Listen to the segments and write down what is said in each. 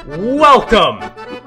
Welcome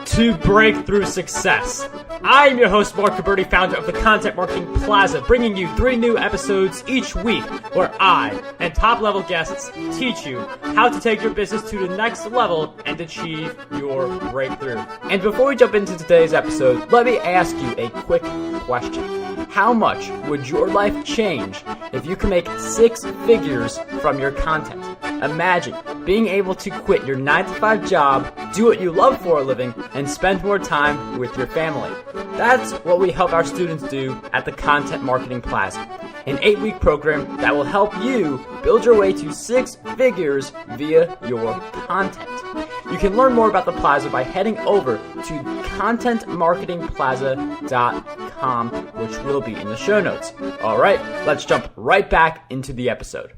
to Breakthrough Success. I am your host, Marc Guberti, founder of the Content Marketing Plaza, bringing you 3 new episodes each week where I and top-level guests teach you how to take your business to the next level and achieve your breakthrough. And before we jump into today's episode, let me ask you a quick question. How much would your life change if you could make 6 figures from your content? Imagine being able to quit your 9-to-5 job, do what you love for a living, and spend more time with your family. That's what we help our students do at the Content Marketing Plaza, an 8-week program that will help you build your way to 6 figures via your content. You can learn more about the Plaza by heading over to contentmarketingplaza.com, which will be in the show notes. All right, let's jump right back into the episode.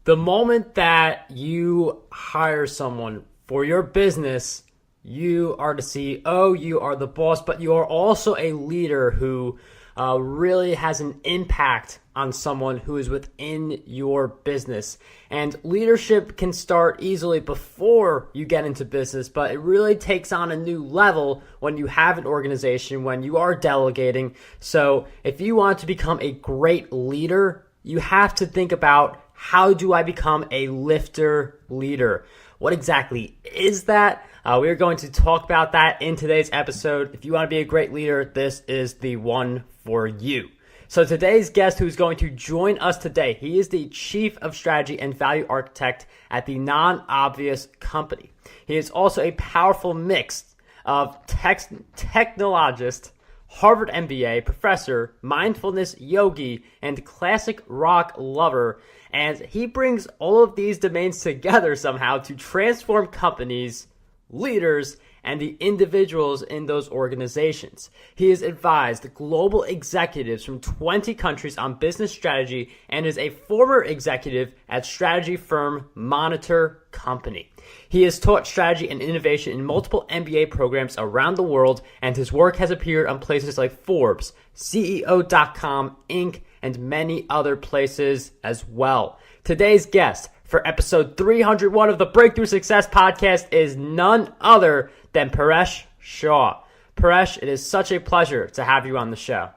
The moment that you hire someone for your business, you are the CEO, you are the boss, but you are also a leader who really has an impact on someone who is within your business. And leadership can start easily before you get into business, but it really takes on a new level when you have an organization, when you are delegating. So if you want to become a great leader, you have to think about, how do I become a lifter leader? What exactly is that? We're going to talk about that in today's episode. If you want to be a great leader, this is the one for you. So today's guest who's going to join us today, he is the Chief of Strategy and Value Architect at the Non-Obvious Company. He is also a powerful mix of technologist, Harvard MBA, professor, mindfulness yogi, and classic rock lover. And he brings all of these domains together somehow to transform companies, leaders, and the individuals in those organizations. He has advised global executives from 20 countries on business strategy and is a former executive at strategy firm Monitor Company. He has taught strategy and innovation in multiple MBA programs around the world, and his work has appeared on places like Forbes, CEO.com, Inc., and many other places as well. Today's guest for episode 301 of the Breakthrough Success Podcast is none other than Paresh Shah. Paresh, it is such a pleasure to have you on the show.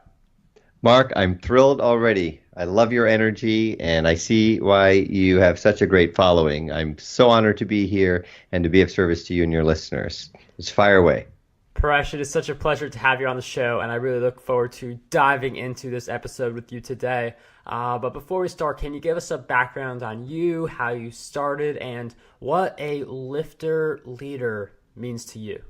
Marc, I'm thrilled already. I love your energy, and I see why you have such a great following. I'm so honored to be here and to be of service to you and your listeners. Let's fire away. Paresh, it is such a pleasure to have you on the show, and I really look forward to diving into this episode with you today. But before we start, can you give us a background on you, how you started, and what a lifter leader means to you?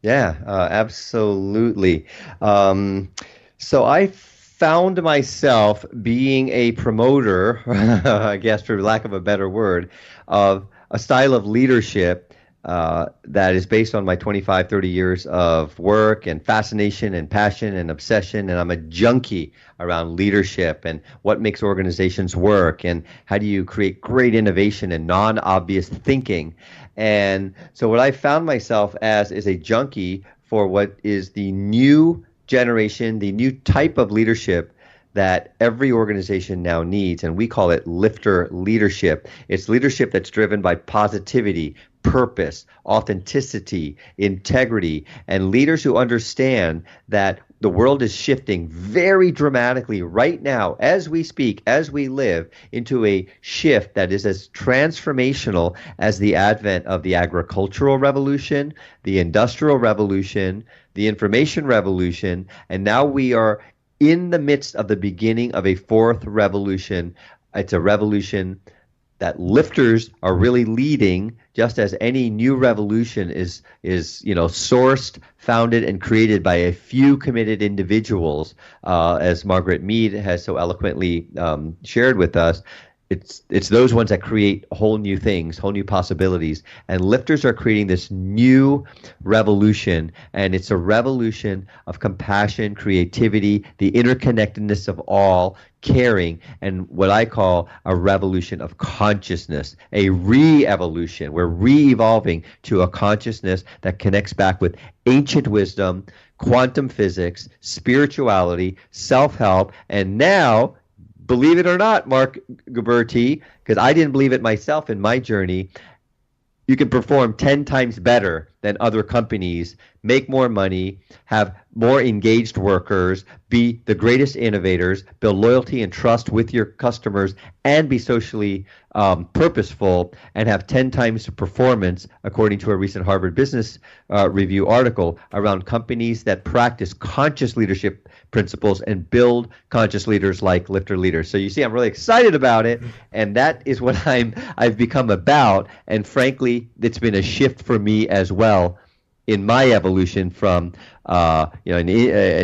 Yeah, absolutely. So I found myself being a promoter, I guess for lack of a better word, of a style of leadership that is based on my 25, 30 years of work and fascination and passion and obsession. And I'm a junkie around leadership and what makes organizations work and how do you create great innovation and non-obvious thinking. And so what I found myself as is a junkie for what is the new generation, the new type of leadership that every organization now needs, and we call it lifter leadership. It's leadership that's driven by positivity, purpose, authenticity, integrity, and leaders who understand that the world is shifting very dramatically right now as we speak, as we live, into a shift that is as transformational as the advent of the agricultural revolution, the industrial revolution, the information revolution, and now we are in the midst of the beginning of a 4th revolution. It's a revolution that lifters are really leading, just as any new revolution is sourced, founded, and created by a few committed individuals, as Margaret Mead has so eloquently shared with us. It's those ones that create whole new things, whole new possibilities. And lifters are creating this new revolution, and it's a revolution of compassion, creativity, the interconnectedness of all, caring, and what I call a revolution of consciousness, a re-evolution. We're re-evolving to a consciousness that connects back with ancient wisdom, quantum physics, spirituality, self-help, and now, believe it or not, Marc Guberti, because I didn't believe it myself in my journey, you can perform 10 times better than other companies, make more money, have more engaged workers, be the greatest innovators, build loyalty and trust with your customers, and be socially purposeful, and have 10 times the performance, according to a recent Harvard Business Review article, around companies that practice conscious leadership principles and build conscious leaders like lifter leaders. So you see, I'm really excited about it, and that is what I've become about. And frankly, it's been a shift for me as well in my evolution from an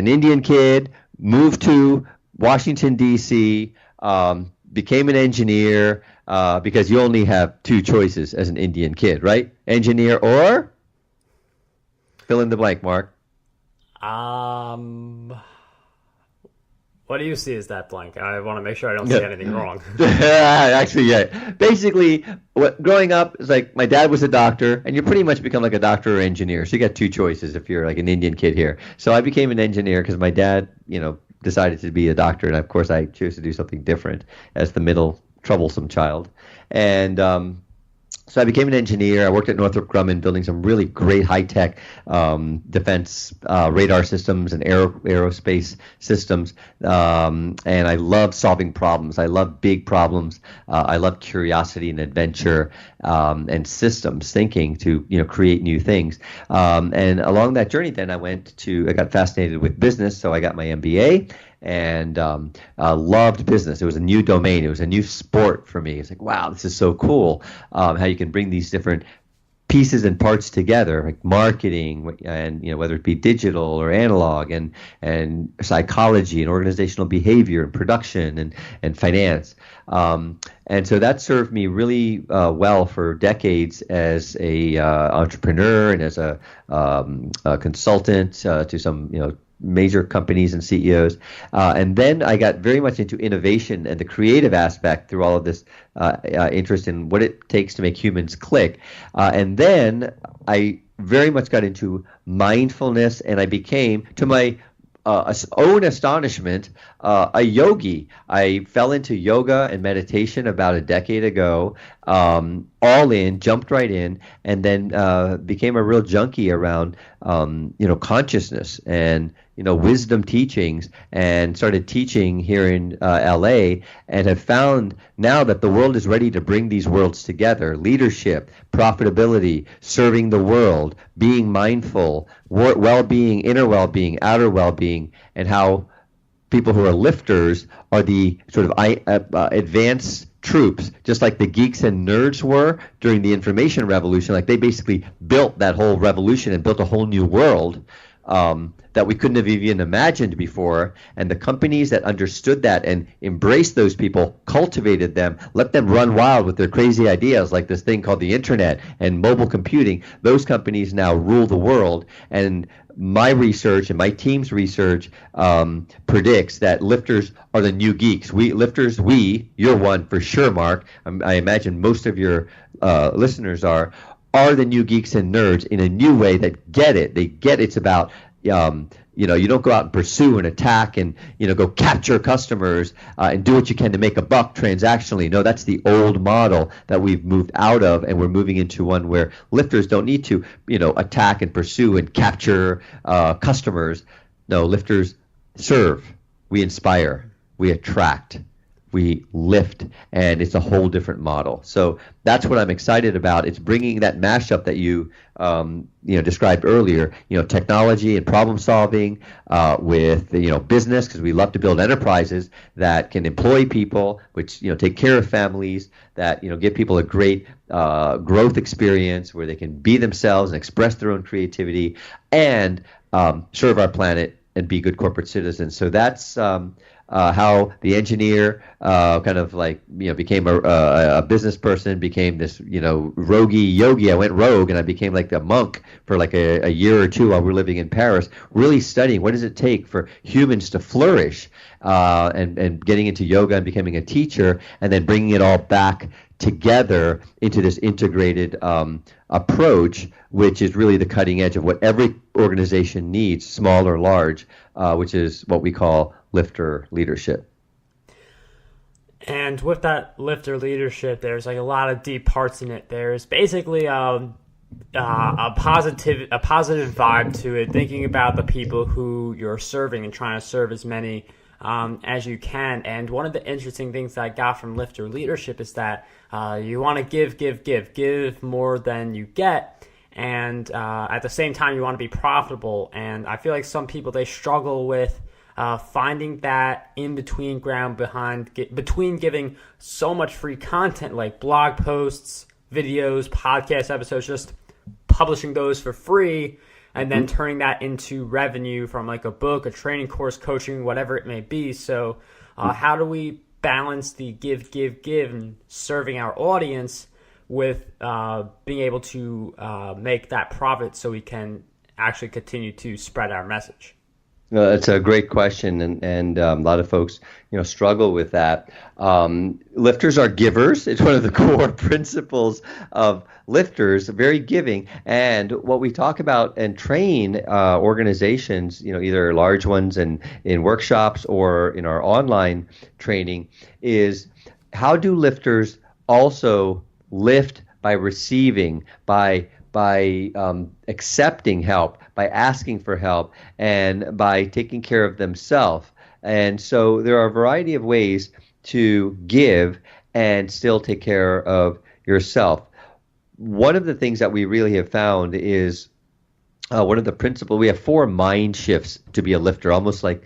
Indian kid, moved to Washington, D.C., became an engineer, because you only have two choices as an Indian kid, right? Engineer or fill in the blank, Mark. What do you see as that blank? I want to make sure I don't see anything wrong. Actually, yeah. Basically, growing up, it's like my dad was a doctor, and you pretty much become like a doctor or engineer. So you got two choices if you're like an Indian kid here. So I became an engineer because my dad, decided to be a doctor, and of course I chose to do something different as the middle troublesome child. And so I became an engineer. I worked at Northrop Grumman building some really great high-tech defense radar systems and aerospace systems. And I love solving problems. I love big problems. I love curiosity and adventure and systems thinking to create new things. And along that journey, then I got fascinated with business, so I got my MBA. And loved business. It was a new domain. It was a new sport for me. It's like, wow, this is so cool, how you can bring these different pieces and parts together, like marketing and whether it be digital or analog, and psychology and organizational behavior and production and finance. And so that served me really well for decades as a entrepreneur and as a consultant to some major companies and CEOs. And then I got very much into innovation and the creative aspect through all of this interest in what it takes to make humans click. And then I very much got into mindfulness, and I became, to my own astonishment, a yogi. I fell into yoga and meditation about a decade ago, all in, jumped right in, and then became a real junkie around consciousness and wisdom teachings, and started teaching here in LA, and have found now that the world is ready to bring these worlds together: leadership, profitability, serving the world, being mindful, well-being, inner well-being, outer well-being, and how people who are lifters are the sort of advanced troops, just like the geeks and nerds were during the information revolution. Like, they basically built that whole revolution and built a whole new world that we couldn't have even imagined before. And the companies that understood that and embraced those people, cultivated them, let them run wild with their crazy ideas, like this thing called the internet and mobile computing, those companies now rule the world. And my research and my team's research predicts that lifters are the new geeks. You're one for sure, Mark. I imagine most of your listeners are the new geeks and nerds in a new way that get it. They get it's about you don't go out and pursue and attack and go capture customers and do what you can to make a buck transactionally. No, that's the old model that we've moved out of, and we're moving into one where lifters don't need to attack and pursue and capture customers. No, lifters serve, we inspire, we attract, we lift, and it's a whole different model. So that's what I'm excited about. It's bringing that mashup that you described earlier, technology and problem solving with business, because we love to build enterprises that can employ people, which take care of families, that give people a great growth experience where they can be themselves and express their own creativity, and serve our planet and be good corporate citizens. So that's how the engineer became a business person, became this yogi. I went rogue, and I became like a monk for like a year or two while we were living in Paris, really studying what does it take for humans to flourish, and getting into yoga and becoming a teacher, and then bringing it all back together into this integrated approach, which is really the cutting edge of what every organization needs, small or large, which is what we call lifter leadership. And with that lifter leadership, there's like a lot of deep parts in it. There's basically a positive vibe to it, thinking about the people who you're serving and trying to serve as many as you can. And one of the interesting things that I got from lifter leadership is that you want to give more than you get. And at the same time, you want to be profitable. And I feel like some people, they struggle with finding that in-between ground between giving so much free content like blog posts, videos, podcast episodes, just publishing those for free, and then turning that into revenue from like a book, a training course, coaching, whatever it may be. So how do we balance the give, and serving our audience with being able to make that profit so we can actually continue to spread our message? It's a great question, and a lot of folks, struggle with that. Lifters are givers. It's one of the core principles of lifters, very giving. And what we talk about and train organizations, either large ones and in workshops or in our online training, is how do lifters also lift by receiving, by accepting help, by asking for help, and by taking care of themselves. And so there are a variety of ways to give and still take care of yourself. One of the things that we really have found is one of the principles. We have 4 mind shifts to be a lifter, almost like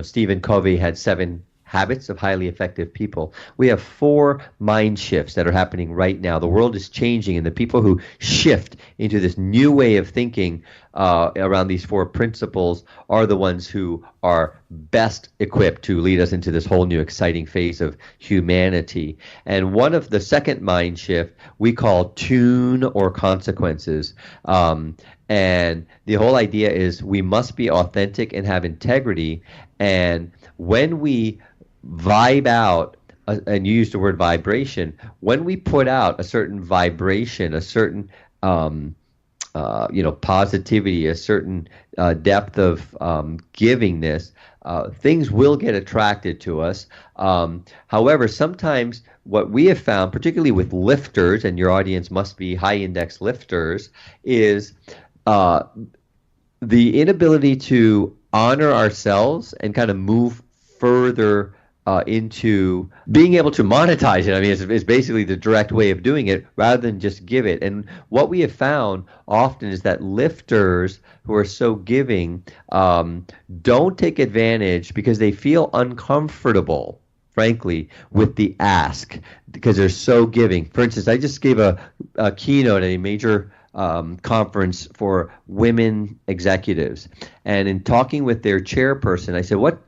Stephen Covey had 7 habits of highly effective people. We have 4 mind shifts that are happening right now. The world is changing, and the people who shift into this new way of thinking around these 4 principles are the ones who are best equipped to lead us into this whole new exciting phase of humanity. And one of the second mind shift we call tune or consequences. And the whole idea is we must be authentic and have integrity. And when we vibe out, and you used the word vibration, when we put out a certain vibration, a certain positivity, a certain depth of givingness, things will get attracted to us. However, sometimes what we have found, particularly with lifters, and your audience must be high index lifters, is the inability to honor ourselves and kind of move further into being able to monetize it. I mean, it's basically the direct way of doing it rather than just give it. And what we have found often is that lifters who are so giving don't take advantage because they feel uncomfortable, frankly, with the ask because they're so giving. For instance, I just gave a keynote at a major conference for women executives, and in talking with their chairperson, I said, what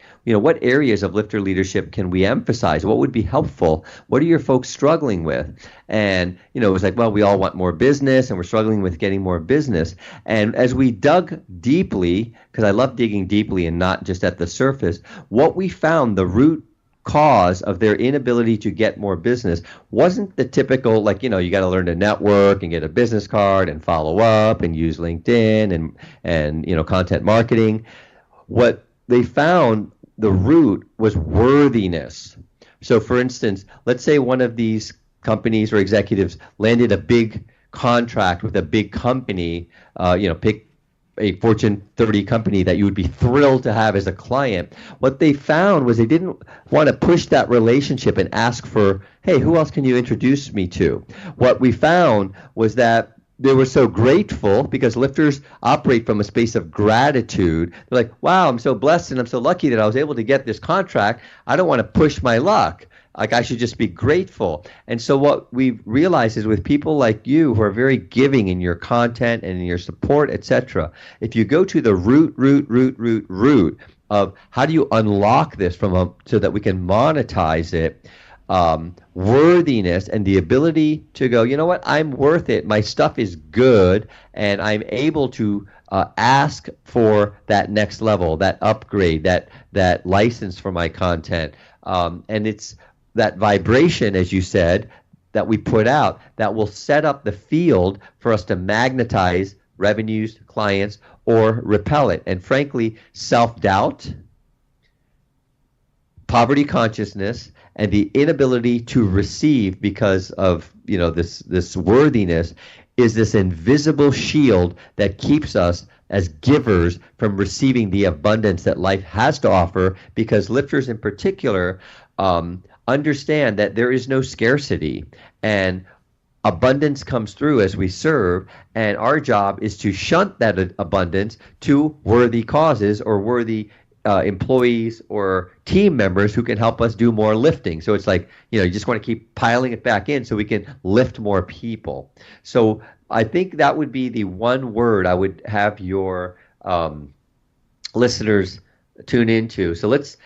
areas of lifter leadership can we emphasize? What would be helpful? What are your folks struggling with? And it was like, well, we all want more business, and we're struggling with getting more business. And as we dug deeply, because I love digging deeply and not just at the surface, what we found, the root cause of their inability to get more business wasn't the typical, you got to learn to network and get a business card and follow up and use LinkedIn and content marketing. What they found, the root was worthiness. So for instance, let's say one of these companies or executives landed a big contract with a big company, pick a Fortune 30 company that you would be thrilled to have as a client. What they found was they didn't want to push that relationship and ask for, hey, who else can you introduce me to? What we found was that they were so grateful because lifters operate from a space of gratitude. They're like, wow, I'm so blessed and I'm so lucky that I was able to get this contract. I don't want to push my luck. Like, I should just be grateful. And so what we've realized is with people like you who are very giving in your content and in your support, etc., if you go to the root of how do you unlock this so that we can monetize it, worthiness and the ability to go, you know what, I'm worth it. My stuff is good, and I'm able to ask for that next level, that upgrade, that license for my content. And it's that vibration, as you said, that we put out that will set up the field for us to magnetize revenues, clients, or repel it. And frankly, self-doubt, poverty consciousness, and the inability to receive because of this worthiness is this invisible shield that keeps us as givers from receiving the abundance that life has to offer, because lifters in particular understand that there is no scarcity and abundance comes through as we serve, and our job is to shunt that abundance to worthy causes or worthy employees or team members who can help us do more lifting. So it's like, you just want to keep piling it back in so we can lift more people. So I think that would be the one word I would have your listeners tune into. So let's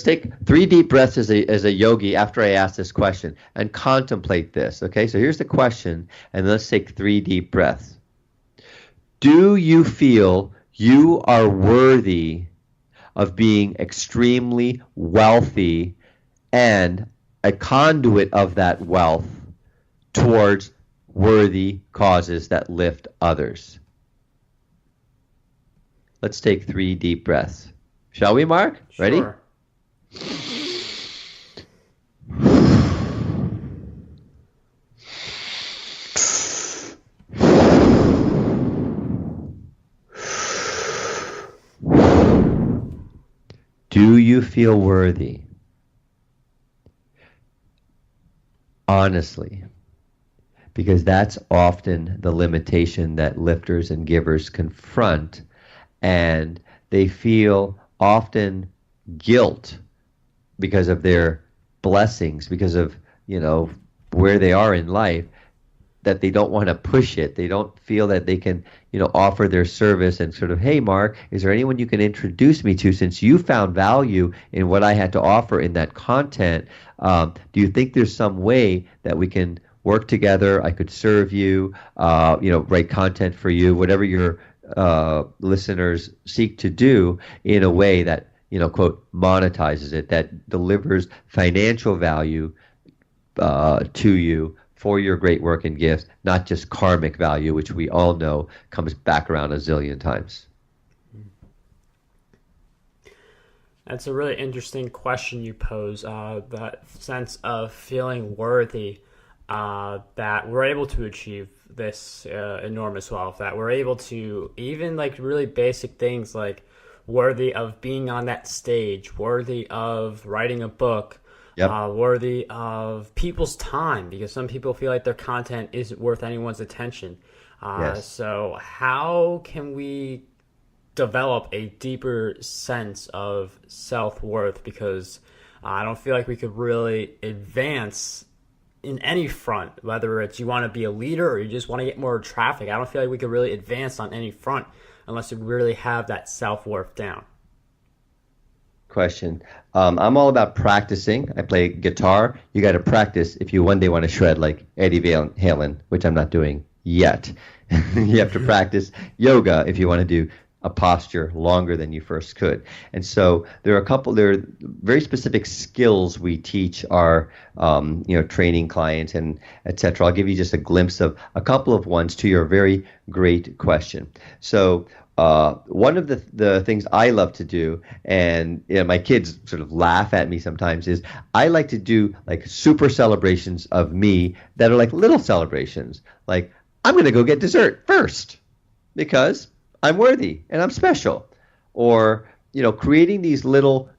take 3 deep breaths as a yogi after I ask this question and contemplate this. Okay, so here's the question, and let's take 3 deep breaths. Do you feel you are worthy of being extremely wealthy and a conduit of that wealth towards worthy causes that lift others? Let's take 3 deep breaths. Shall we, Mark? Ready? Sure. Do you feel worthy? Honestly, because that's often the limitation that lifters and givers confront, and they feel often guilt because of their blessings, because of where they are in life, that they don't want to push it. They don't feel that they can offer their service and sort of, hey Mark, is there anyone you can introduce me to, since you found value in what I had to offer in that content? Do you think there's some way that we can work together? I could serve you, write content for you, whatever your listeners seek to do in a way that, quote, monetizes it, that delivers financial value to you for your great work and gifts, not just karmic value, which we all know comes back around a zillion times. That's a really interesting question you pose, that sense of feeling worthy, that we're able to achieve this enormous wealth, that we're able to even like really basic things like worthy of being on that stage, worthy of writing a book, worthy of people's time, because some people feel like their content isn't worth anyone's attention. Yes. So how can we develop a deeper sense of self-worth? Because I don't feel like we could really advance in any front, whether it's you want to be a leader or you just want to get more traffic. I don't feel like we could really advance on any front unless we really have that self-worth down. Question. I'm all about practicing. I play guitar. You got to practice if you one day want to shred like Eddie Van Halen, which I'm not doing yet. You have to practice yoga if you want to do a posture longer than you first could. And so there are very specific skills we teach our training clients and etc. I'll give you just a glimpse of a couple of ones to your very great question. So one of the things I love to do, and my kids sort of laugh at me sometimes, is I like to do like super celebrations of me that are like little celebrations. Like, I'm going to go get dessert first because I'm worthy and I'm special. Or, creating these little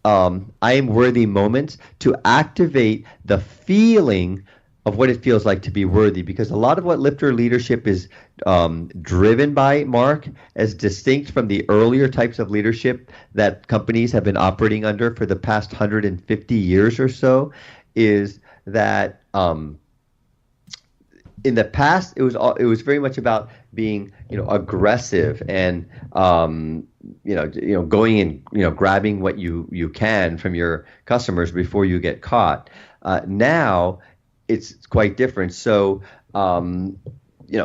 I am worthy moments to activate the feeling of what it feels like to be worthy, because a lot of what lifter leadership is driven by, Mark, as distinct from the earlier types of leadership that companies have been operating under for the past 150 years or so, is that in the past it was very much about being aggressive and going and grabbing what you can from your customers before you get caught. Now it's quite different. So,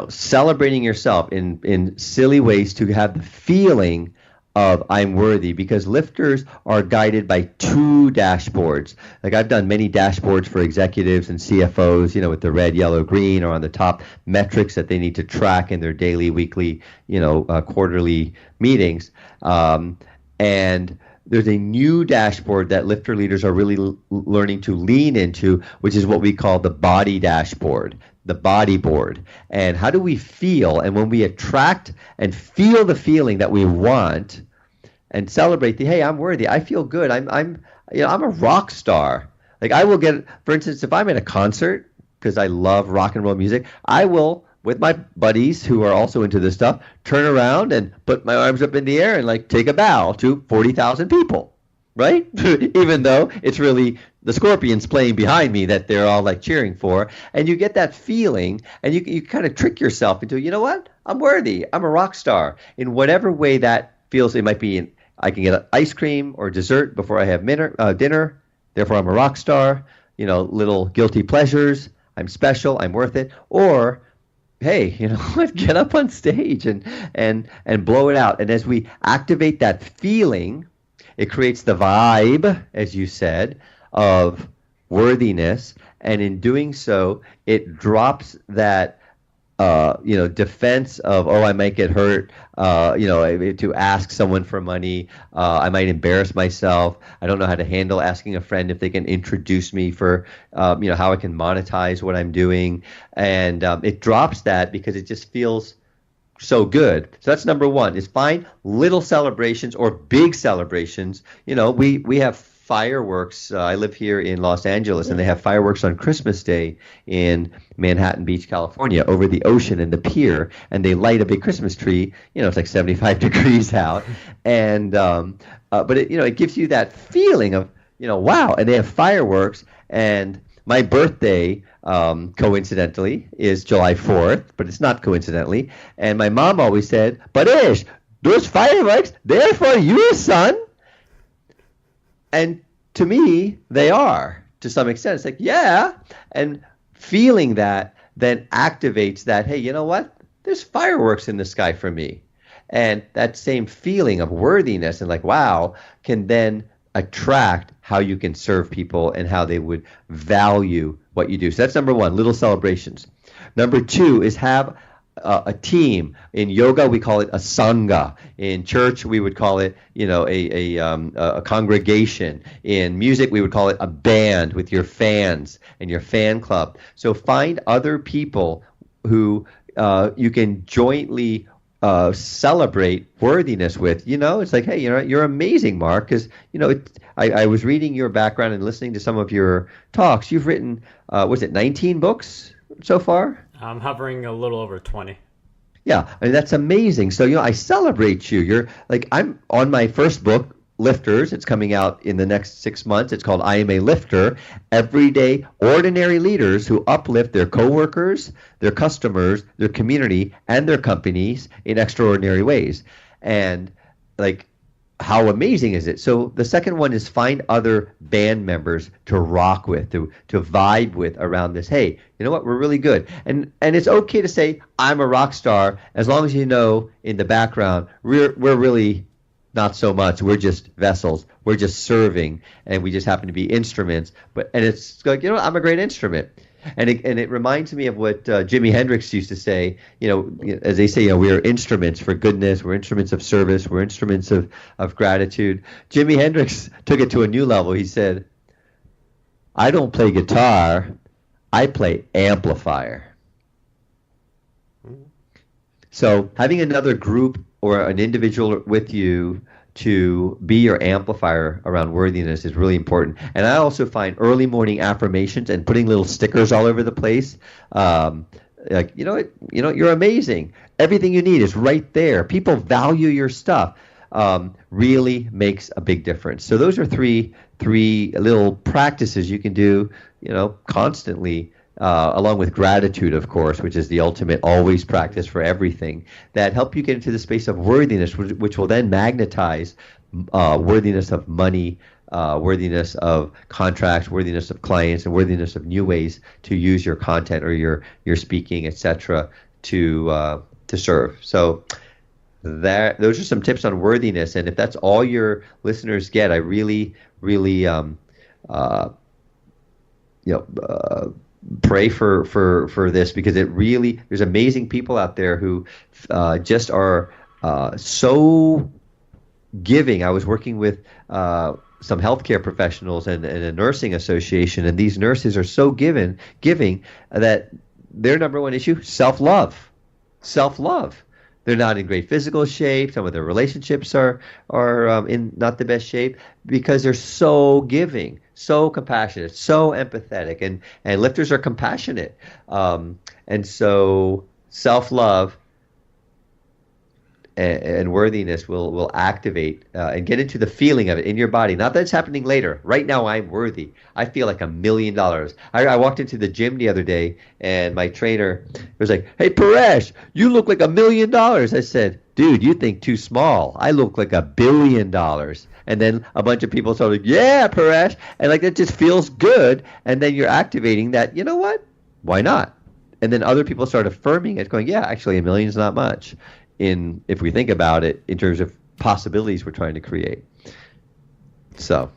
celebrating yourself in silly ways to have the feeling of I'm worthy, because lifters are guided by 2 dashboards. Like, I've done many dashboards for executives and CFOs, with the red, yellow, green, or on the top, metrics that they need to track in their daily, weekly, quarterly meetings. And there's a new dashboard that lifter leaders are really learning to lean into, which is what we call the body dashboard, the body board. And how do we feel? And when we attract and feel the feeling that we want and celebrate the, hey, I'm worthy, I feel good, I'm a rock star. Like I will get, for instance, if I'm at a concert, because I love rock and roll music, I will, with my buddies who are also into this stuff, turn around and put my arms up in the air and like take a bow to 40,000 people, right? Even though it's really the Scorpions playing behind me that they're all like cheering for. And you get that feeling and you kind of trick yourself into, you know what? I'm worthy. I'm a rock star. In whatever way that feels, it might be I can get ice cream or dessert before I have dinner. Therefore, I'm a rock star. Little guilty pleasures. I'm special. I'm worth it. Or hey, get up on stage and blow it out. And as we activate that feeling, it creates the vibe, as you said, of worthiness. And in doing so, it drops that, defense of, oh, I might get hurt, to ask someone for money. I might embarrass myself. I don't know how to handle asking a friend if they can introduce me for, how I can monetize what I'm doing. And it drops that because it just feels so good. So that's number one, is find little celebrations or big celebrations. We have fireworks. I live here in Los Angeles, and they have fireworks on Christmas Day in Manhattan Beach, California, over the ocean and the pier, and they light a big Christmas tree. It's like 75 degrees out, and but it gives you that feeling of wow. And they have fireworks, and my birthday, coincidentally, is July 4th, but it's not coincidentally. And my mom always said, "Paresh, those fireworks, they're for you, son." And to me, they are, to some extent. It's like, yeah. And feeling that then activates that, hey, you know what? There's fireworks in the sky for me. And that same feeling of worthiness and like, wow, can then attract how you can serve people and how they would value what you do. So that's number one, little celebrations. Number two is have a team. In yoga, we call it a sangha. In church, we would call it, a congregation. In music, we would call it a band with your fans and your fan club. So find other people who you can jointly celebrate worthiness with. It's like, hey, you're amazing, Marc, because I was reading your background and listening to some of your talks. You've written, 19 books so far? I'm hovering a little over 20. Yeah, I mean, that's amazing. So, I celebrate you. You're like, I'm on my first book, Lifters. It's coming out in the next 6 months. It's called I Am a Lifter. Everyday, ordinary leaders who uplift their coworkers, their customers, their community, and their companies in extraordinary ways. And like, how amazing is it? So the second one is find other band members to rock with, to vibe with around this. Hey, you know what? We're really good. And it's okay to say, I'm a rock star, as long as in the background, we're really not so much. We're just vessels. We're just serving, and we just happen to be instruments. And it's like, I'm a great instrument. And it reminds me of what Jimi Hendrix used to say, as they say, we are instruments for goodness, we're instruments of service, we're instruments of gratitude. Jimi Hendrix took it to a new level. He said, I don't play guitar, I play amplifier. So having another group or an individual with you to be your amplifier around worthiness is really important. And I also find early morning affirmations and putting little stickers all over the place. Like, you're amazing. Everything you need is right there. People value your stuff. Really makes a big difference. So those are three little practices you can do, constantly. Along with gratitude, of course, which is the ultimate always practice for everything, that help you get into the space of worthiness, which will then magnetize worthiness of money, worthiness of contracts, worthiness of clients, and worthiness of new ways to use your content or your speaking, etc., to serve. So those are some tips on worthiness, and if that's all your listeners get, I really pray for this, because there's amazing people out there who just are so giving. I was working with some healthcare professionals and a nursing association, and these nurses are so giving that their number one issue, self-love. Self-love. They're not in great physical shape. Some of their relationships are in not the best shape because they're so giving, so compassionate, so empathetic, and lifters are compassionate, and so self-love and worthiness will activate and get into the feeling of it in your body. Not that it's happening later. Right now, I'm worthy. I feel like $1 million. I walked into the gym the other day, and my trainer was like, "Hey, Paresh, you look like $1 million." I said, "Dude, you think too small. I look like $1 billion." And then a bunch of people started, "Yeah, Paresh," and like it just feels good. And then you're activating that. You know what? Why not? And then other people start affirming it, going, "Yeah, actually, $1 million is not much." If we think about it in terms of possibilities we're trying to create. So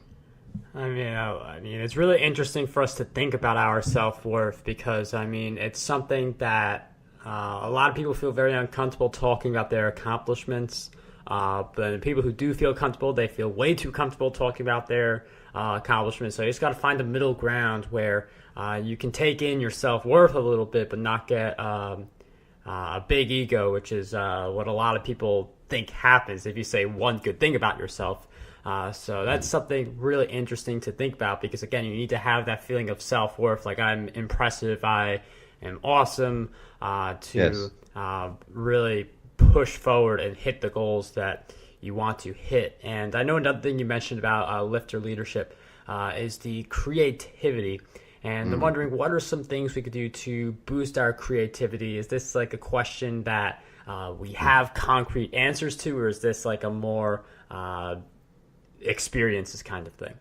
I mean, it's really interesting for us to think about our self-worth because, it's something that a lot of people feel very uncomfortable talking about their accomplishments. But people who do feel comfortable, they feel way too comfortable talking about their accomplishments. So you just got to find a middle ground where you can take in your self-worth a little bit, but not get a big ego, which is what a lot of people think happens if you say one good thing about yourself. So that's something really interesting to think about because, again, you need to have that feeling of self-worth, like I'm impressive, I am awesome, to really push forward and hit the goals that you want to hit. And I know another thing you mentioned about lifter leadership is the creativity. And I'm wondering, what are some things we could do to boost our creativity? Is this like a question that we have concrete answers to, or is this like a more experiences kind of thing?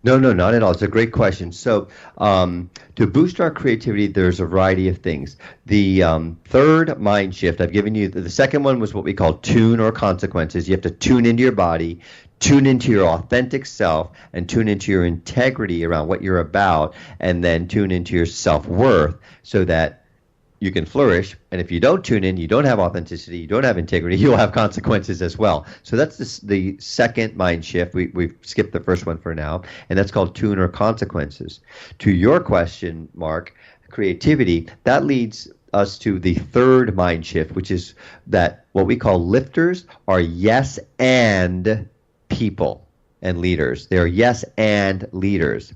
No, not at all. It's a great question. So to boost our creativity, there's a variety of things. The third mind shift I've given you, the second one was what we call tune or consequences. You have to tune into your body, tune into your authentic self, and tune into your integrity around what you're about, and then tune into your self-worth so that you can flourish. And if you don't tune in, you don't have authenticity, you don't have integrity, you'll have consequences as well. So that's the second mind shift. We've skipped the first one for now, and that's called tune or consequences. To your question, Mark, creativity, that leads us to the third mind shift, which is that what we call lifters are yes and people and leaders. They're yes and leaders.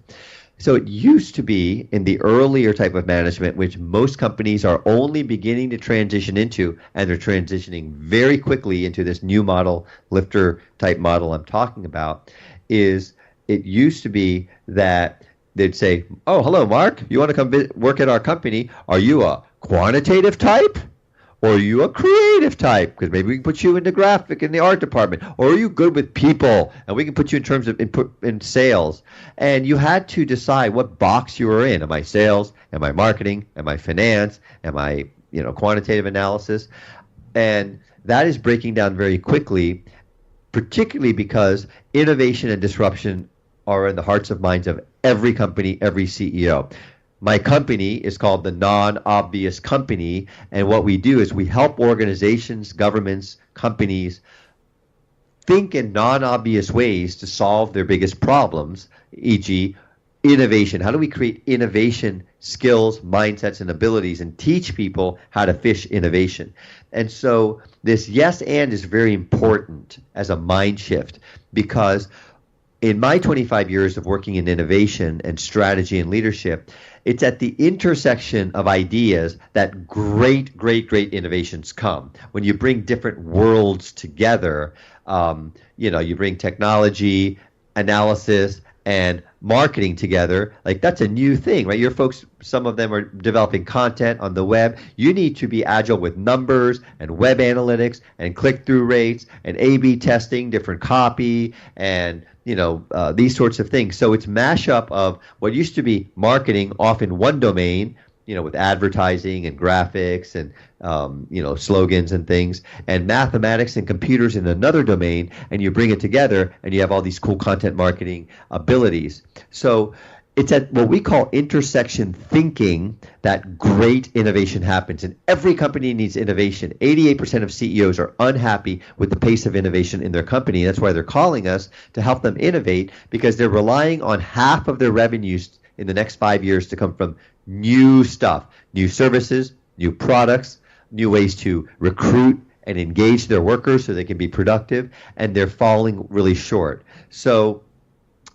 So it used to be in the earlier type of management, which most companies are only beginning to transition into, and they're transitioning very quickly into this new model, lifter type model I'm talking about, is it used to be that they'd say, "Oh, hello, Mark, you want to come work at our company? Are you a quantitative type? Or are you a creative type? Because maybe we can put you in the graphic in the art department. Or are you good with people? And we can put you in terms of in sales." And you had to decide what box you were in. Am I sales? Am I marketing? Am I finance? Am I, quantitative analysis? And that is breaking down very quickly, particularly because innovation and disruption are in the hearts and minds of every company, every CEO. My company is called the Non-Obvious Company, and what we do is we help organizations, governments, companies think in non-obvious ways to solve their biggest problems, e.g. innovation. How do we create innovation skills, mindsets, and abilities and teach people how to fish innovation? And so this yes and is very important as a mind shift because in my 25 years of working in innovation and strategy and leadership, it's at the intersection of ideas that great innovations come. When you bring different worlds together, you bring technology, analysis, and marketing together, like that's a new thing, right? Your folks, some of them are developing content on the web. You need to be agile with numbers and web analytics and click-through rates and A/B testing, different copy, and these sorts of things. So it's mashup of what used to be marketing off in one domain, with advertising and graphics and, slogans and things, and mathematics and computers in another domain, and you bring it together and you have all these cool content marketing abilities. So it's at what we call intersection thinking that great innovation happens. And every company needs innovation. 88% of CEOs are unhappy with the pace of innovation in their company. That's why they're calling us to help them innovate, because they're relying on half of their revenues in the next 5 years to come from new stuff, new services, new products, new ways to recruit and engage their workers so they can be productive, and they're falling really short. So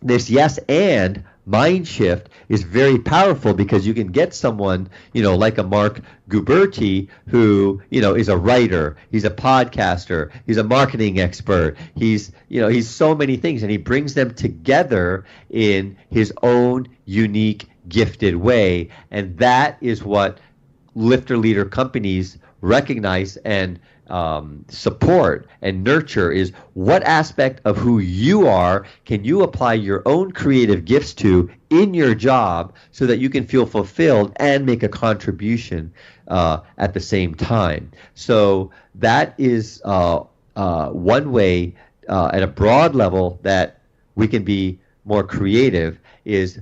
this yes and mind shift is very powerful, because you can get someone, like a Marc Guberti, who, is a writer, he's a podcaster, he's a marketing expert, he's so many things, and he brings them together in his own unique, gifted way. And that is what lifter leader companies recognize and support and nurture, is what aspect of who you are can you apply your own creative gifts to in your job so that you can feel fulfilled and make a contribution at the same time. So that is one way at a broad level that we can be more creative, is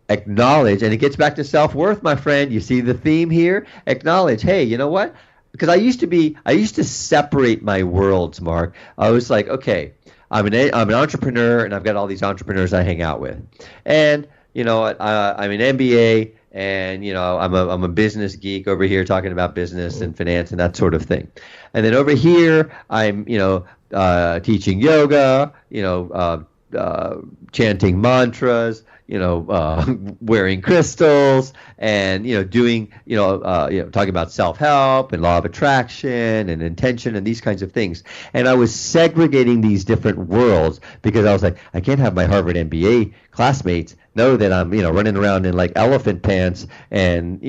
acknowledge, and it gets back to self-worth, my friend. You see the theme here? Acknowledge, hey, you know what? Because I used to separate my worlds, Marc. I was like, okay, I'm an entrepreneur, and I've got all these entrepreneurs I hang out with, and I'm an MBA, and I'm a business geek over here talking about business and finance and that sort of thing, and then over here I'm teaching yoga, chanting mantras, wearing crystals, and doing talking about self-help and law of attraction and intention and these kinds of things. And I was segregating these different worlds, because I was like, I can't have my Harvard MBA classmates know that I'm running around in like elephant pants and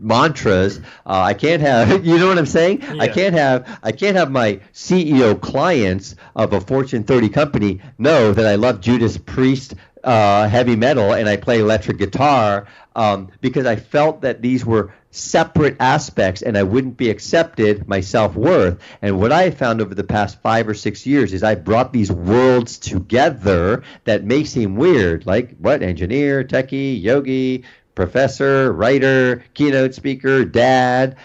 mantras. I can't have, you know what I'm saying? Yeah. I can't have my CEO clients of a Fortune 30 company know that I love Judas Priest heavy metal and I play electric guitar, because I felt that these were separate aspects and I wouldn't be accepted, my self-worth. And what I found over the past 5 or 6 years is I brought these worlds together that may seem weird, like what? Engineer, techie, yogi, professor, writer, keynote speaker, dad,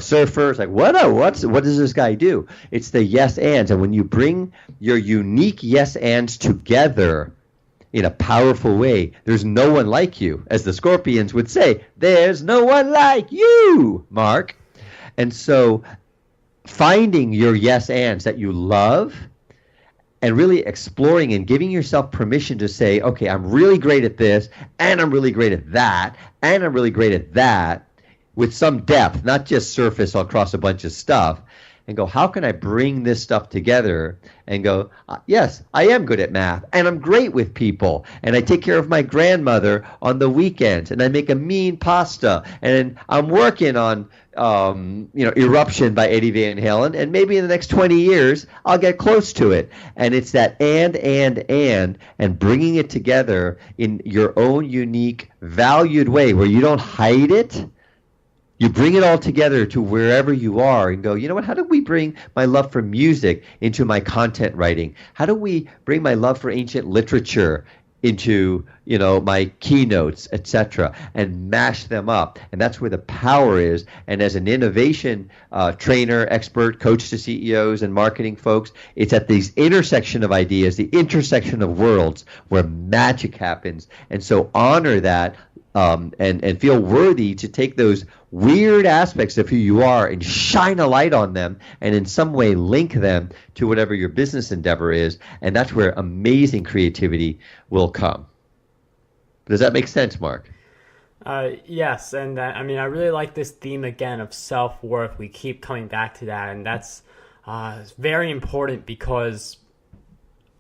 surfer. It's like, what does this guy do? It's the yes ands. And when you bring your unique yes ands together in a powerful way, there's no one like you. As the Scorpions would say, there's no one like you, Marc. And so finding your yes ands that you love and really exploring and giving yourself permission to say, okay, I'm really great at this, and I'm really great at that, and I'm really great at that, with some depth, not just surface across a bunch of stuff, and go, how can I bring this stuff together and go, yes, I am good at math, and I'm great with people, and I take care of my grandmother on the weekends, and I make a mean pasta, and I'm working on Eruption by Eddie Van Halen, and maybe in the next 20 years, I'll get close to it. And it's that and bringing it together in your own unique, valued way where you don't hide it. You bring it all together to wherever you are and go, you know what, how do we bring my love for music into my content writing? How do we bring my love for ancient literature into my keynotes, etc., and mash them up? And that's where the power is. And as an innovation trainer, expert, coach to CEOs and marketing folks, it's at these intersection of ideas, the intersection of worlds, where magic happens. And so honor that, and feel worthy to take those weird aspects of who you are and shine a light on them and in some way link them to whatever your business endeavor is. And that's where amazing creativity will come. Does that make sense, Marc? Yes. And I really like this theme again of self-worth. We keep coming back to that. And that's very important because,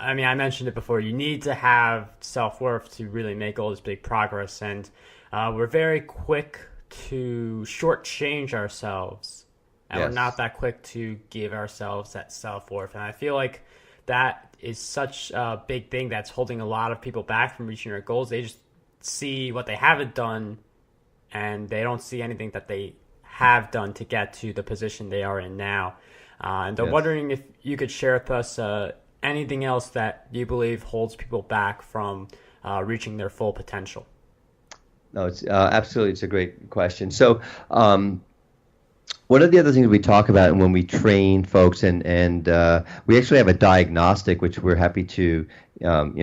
I mentioned it before, you need to have self-worth to really make all this big progress. And we're very quick to shortchange ourselves, and we're not that quick to give ourselves that self-worth. And I feel like that is such a big thing that's holding a lot of people back from reaching their goals. They just see what they haven't done, and they don't see anything that they have done to get to the position they are in now. And I'm wondering if you could share with us anything else that you believe holds people back from reaching their full potential? No, it's absolutely, it's a great question. So, one of the other things we talk about when we train folks, and we actually have a diagnostic which we're happy to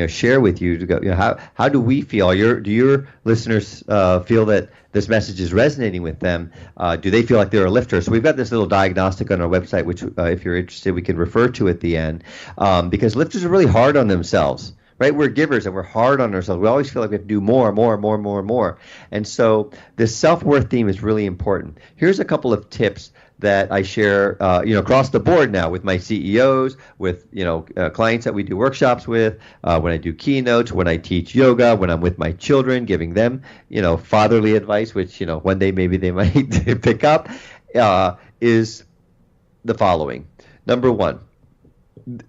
share with you to go. How do we feel? Do your listeners feel that this message is resonating with them? Do they feel like they're a lifter? So we've got this little diagnostic on our website, which if you're interested, we can refer to at the end, because lifters are really hard on themselves. Right, we're givers and we're hard on ourselves. We always feel like we have to do more. And so this self-worth theme is really important. Here's a couple of tips that I share, across the board now with my CEOs, with clients that we do workshops with, when I do keynotes, when I teach yoga, when I'm with my children, giving them, fatherly advice, which one day maybe they might pick up, is the following. Number one.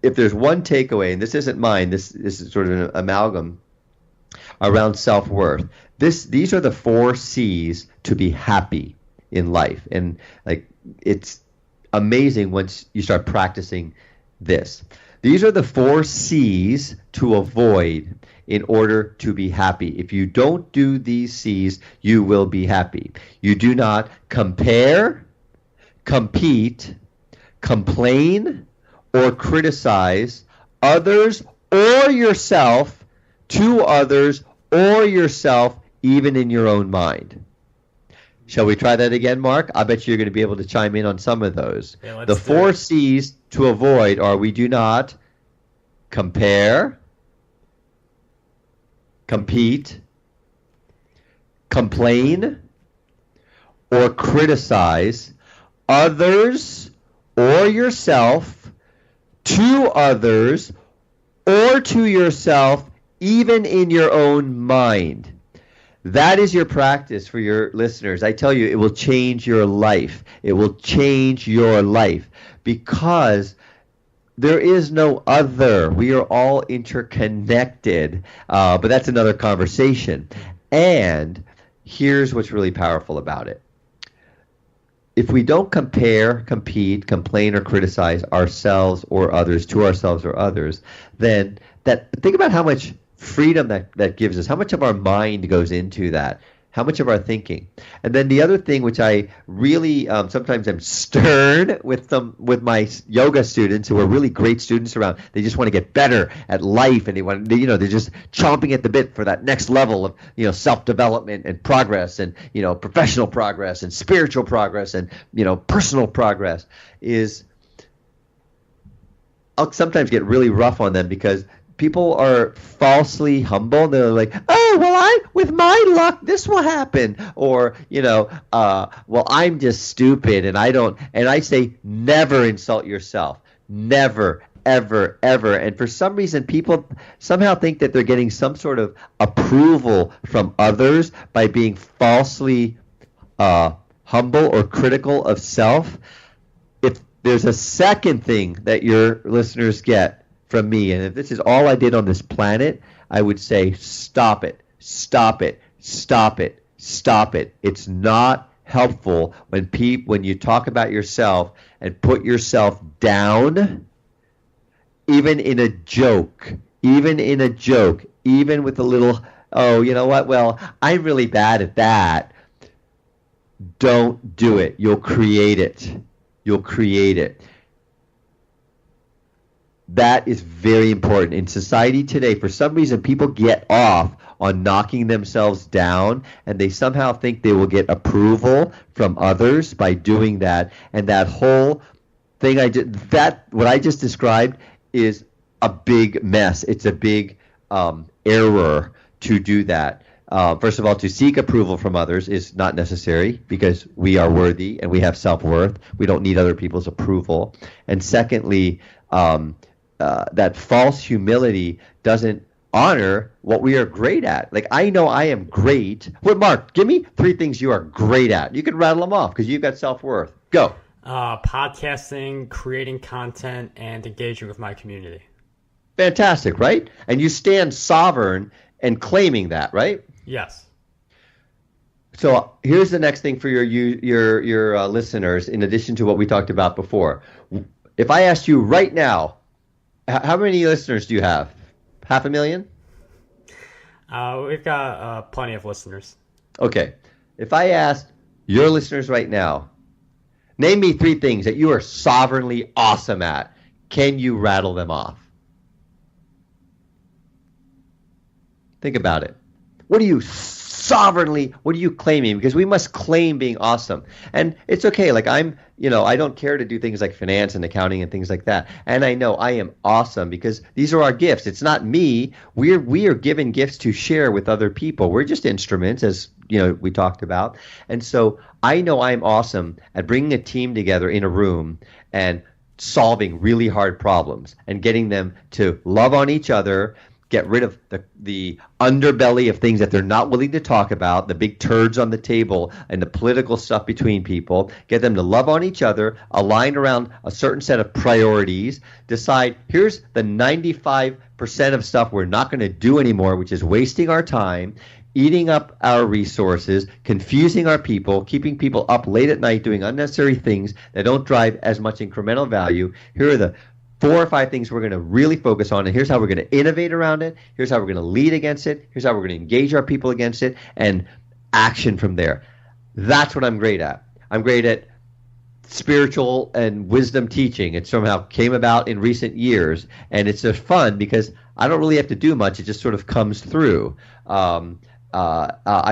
If there's one takeaway, and this isn't mine, this is sort of an amalgam around self-worth. These are the 4 C's to be happy in life. And it's amazing once you start practicing this. These are the 4 C's to avoid in order to be happy. If you don't do these C's, you will be happy. You do not compare, compete, complain, or criticize others or yourself to others or yourself, even in your own mind. Shall we try that again, Mark? I bet you're going to be able to chime in on some of those. Yeah, the 4 C's to avoid are: we do not compare, compete, complain, or criticize others or yourself to others or to yourself, even in your own mind. That is your practice for your listeners. I tell you, it will change your life. It will change your life, because there is no other. We are all interconnected, but that's another conversation. And here's what's really powerful about it. If we don't compare, compete, complain, or criticize ourselves or others to ourselves or others, then think about how much freedom that gives us, how much of our mind goes into that, how much of our thinking. And then the other thing, which I really sometimes am stern with my yoga students, who are really great students around. They just want to get better at life, and they're just chomping at the bit for that next level of self-development and progress, and professional progress and spiritual progress and personal progress. I'll sometimes get really rough on them because people are falsely humble. They're like, oh, well, with my luck, this will happen. Or, well, I'm just stupid and I don't. And I say, never insult yourself. Never, ever, ever. And for some reason, people somehow think that they're getting some sort of approval from others by being falsely humble or critical of self. If there's a second thing that your listeners get from me, and if this is all I did on this planet, I would say stop it, stop it, stop it, stop it. It's not helpful when you talk about yourself and put yourself down, even in a joke, even with a little, oh, you know what, well, I'm really bad at that. Don't do it. You'll create it. You'll create it. That is very important. In society today, for some reason, people get off on knocking themselves down, and they somehow think they will get approval from others by doing that. And that whole thing what I just described is a big mess. It's a big error to do that. First of all, to seek approval from others is not necessary, because we are worthy and we have self-worth. We don't need other people's approval. And secondly, that false humility doesn't honor what we are great at. Like, I know I am great. Well, Mark, give me 3 things you are great at. You can rattle them off because you've got self-worth. Go. Podcasting, creating content, and engaging with my community. Fantastic, right? And you stand sovereign and claiming that, right? Yes. So here's the next thing for your listeners, in addition to what we talked about before. If I asked you right now, how many listeners do you have? 500,000? We've got plenty of listeners. Okay. If I asked your listeners right now, name me 3 things that you are sovereignly awesome at, can you rattle them off? Think about it. What are you claiming? Because we must claim being awesome. And it's okay. Like I don't care to do things like finance and accounting and things like that. And I know I am awesome because these are our gifts. It's not me. We are given gifts to share with other people. We're just instruments, as we talked about. And so I know I'm awesome at bringing a team together in a room and solving really hard problems and getting them to love on each other, get rid of the underbelly of things that they're not willing to talk about, the big turds on the table and the political stuff between people, get them to love on each other, align around a certain set of priorities, decide here's the 95% of stuff we're not going to do anymore, which is wasting our time, eating up our resources, confusing our people, keeping people up late at night doing unnecessary things that don't drive as much incremental value. Here are the 4 or 5 things we're going to really focus on, and here's how we're going to innovate around it. Here's how we're going to lead against it. Here's how we're going to engage our people against it, and action from there. That's what I'm great at. I'm great at spiritual and wisdom teaching. It somehow came about in recent years, and it's just fun because I don't really have to do much. It just sort of comes through. I'm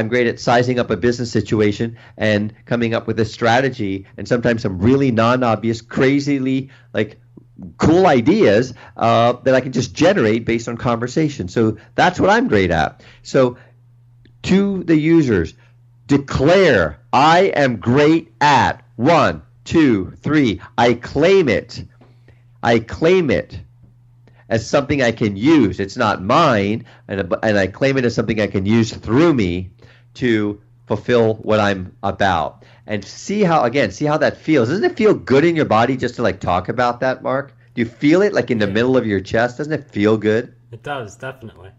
great at sizing up a business situation and coming up with a strategy, and sometimes some really non-obvious, crazily cool ideas that I can just generate based on conversation. So that's what I'm great at. So to the users, declare I am great at 1, 2, 3. I claim it. I claim it as something I can use. It's not mine, and I claim it as something I can use through me to fulfill what I'm about. And see how that feels. Doesn't it feel good in your body just to talk about that, Marc? Do you feel it in the middle of your chest? Doesn't it feel good? It does, definitely.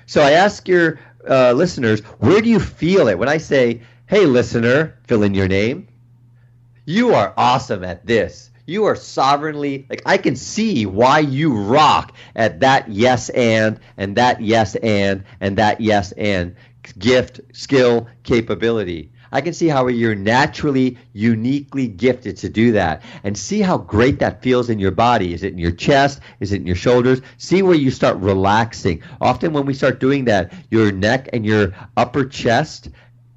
So I ask your listeners, where do you feel it? When I say, hey, listener, fill in your name, you are awesome at this. You are sovereignly, I can see why you rock at that yes and that yes and that yes and gift, skill, capability. I can see how you're naturally, uniquely gifted to do that, and see how great that feels in your body. Is it in your chest? Is it in your shoulders? See where you start relaxing. Often when we start doing that, your neck and your upper chest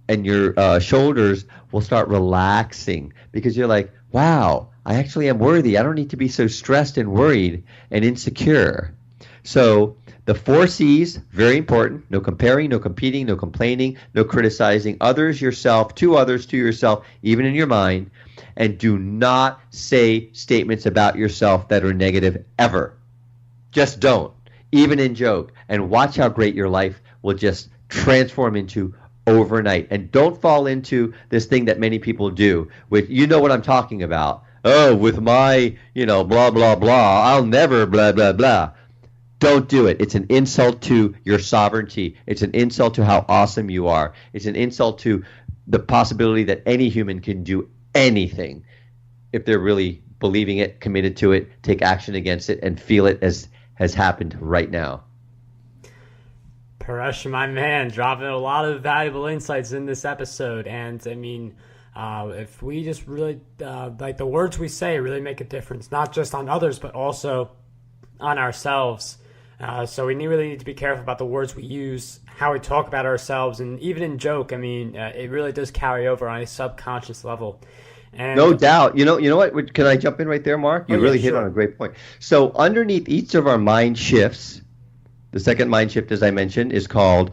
and your shoulders will start relaxing because you're like, wow, I actually am worthy. I don't need to be so stressed and worried and insecure. So the 4 C's, very important. No comparing, no competing, no complaining, no criticizing others, yourself, to yourself, even in your mind. And do not say statements about yourself that are negative ever. Just don't, even in joke. And watch how great your life will just transform into overnight. And don't fall into this thing that many people do, which you know what I'm talking about. Oh, with my, blah, blah, blah, I'll never blah, blah, blah. Don't do it. It's an insult to your sovereignty. It's an insult to how awesome you are. It's an insult to the possibility that any human can do anything if they're really believing it, committed to it, take action against it, and feel it as has happened right now. Paresh, my man, dropping a lot of valuable insights in this episode. And I mean, if we just really, the words we say really make a difference, not just on others, but also on ourselves. So we really need to be careful about the words we use, how we talk about ourselves, and even in joke, I mean, it really does carry over on a subconscious level. And no doubt. You know what? Can I jump in right there, Marc? You really hit on a great point. So underneath each of our mind shifts, the second mind shift, as I mentioned, is called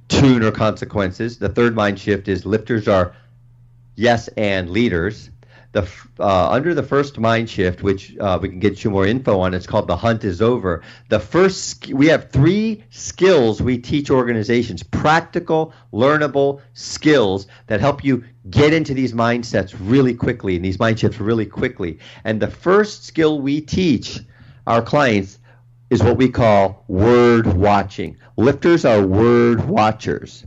tune or consequences. The third mind shift is lifters are yes and leaders. Under the first mind shift, which we can get you more info on, it's called The Hunt is Over. We have 3 skills we teach organizations, practical, learnable skills that help you get into these mindsets really quickly and these mind shifts really quickly. And the first skill we teach our clients is what we call word watching. Lifters are word watchers.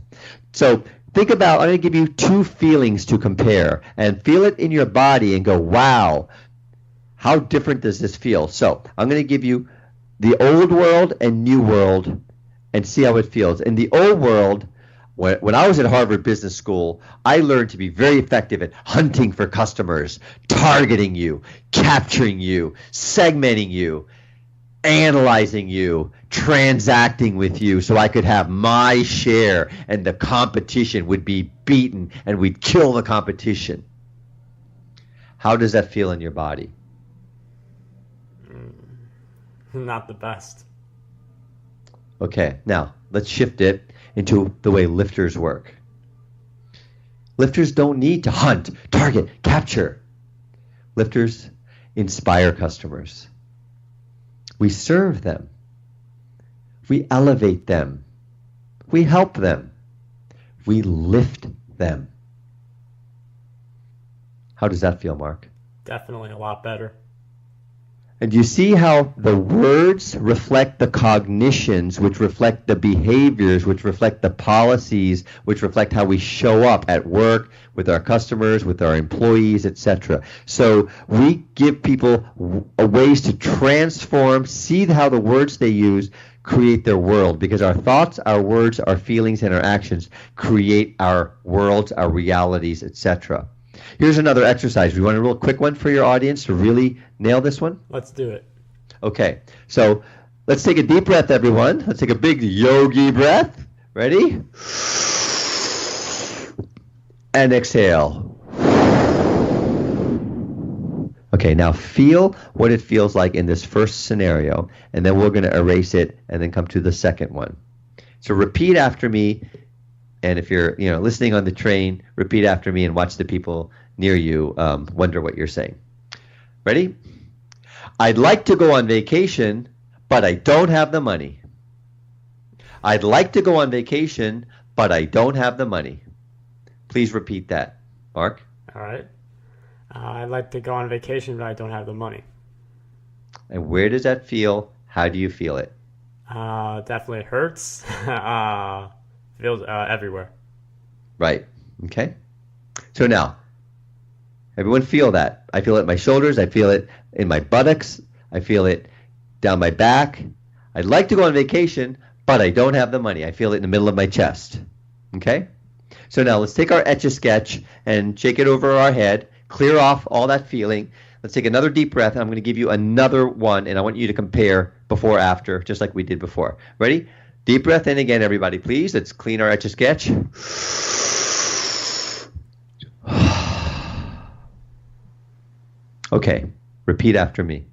So think about, I'm going to give you 2 feelings to compare and feel it in your body and go, wow, how different does this feel? So I'm going to give you the old world and new world and see how it feels. In the old world, when I was at Harvard Business School, I learned to be very effective at hunting for customers, targeting you, capturing you, segmenting you, analyzing you, transacting with you so I could have my share and the competition would be beaten and we'd kill the competition. How does that feel in your body? Not the best. Okay, now let's shift it into the way lifters work. Lifters don't need to hunt, target, capture. Lifters inspire customers. We serve them. We elevate them. We help them. We lift them. How does that feel, Marc? Definitely a lot better. And you see how the words reflect the cognitions, which reflect the behaviors, which reflect the policies, which reflect how we show up at work, with our customers, with our employees, etc. So we give people ways to transform, see how the words they use create their world, because our thoughts, our words, our feelings, and our actions create our worlds, our realities, etc. Here's another exercise. We want a real quick one for your audience to really nail this one? Let's do it. Okay, so let's take a deep breath, everyone. Let's take a big yogi breath. Ready? And exhale. Okay, now feel what it feels like in this first scenario, and then we're going to erase it and then come to the second one. So repeat after me, and if you're listening on the train, repeat after me and watch the people near you wonder what you're saying. Ready? I'd like to go on vacation, but I don't have the money. I'd like to go on vacation, but I don't have the money. Please repeat that. Marc? All right. I'd like to go on vacation, but I don't have the money. And where does that feel? How do you feel it? Definitely hurts. Feels everywhere. Right. Okay. So now, everyone feel that. I feel it in my shoulders. I feel it in my buttocks. I feel it down my back. I'd like to go on vacation, but I don't have the money. I feel it in the middle of my chest. Okay? So now let's take our Etch-a-Sketch and shake it over our head, clear off all that feeling. Let's take another deep breath. I'm going to give you another one, and I want you to compare before, after, just like we did before. Ready? Deep breath in again, everybody, please. Let's clean our Etch-a-Sketch. Okay, repeat after me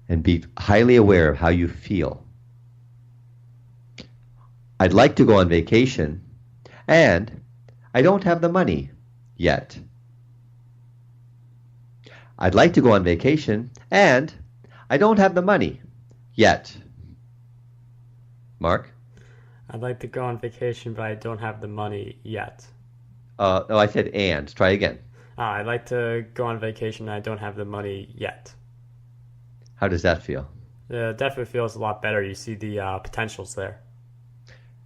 and be highly aware of how you feel. I'd like to go on vacation, and I don't have the money yet. I'd like to go on vacation, and I don't have the money yet. Marc? I'd like to go on vacation, but I don't have the money yet. No, I said and. Try again. I'd like to go on vacation, and I don't have the money yet. How does that feel? It definitely feels a lot better. You see the potentials there.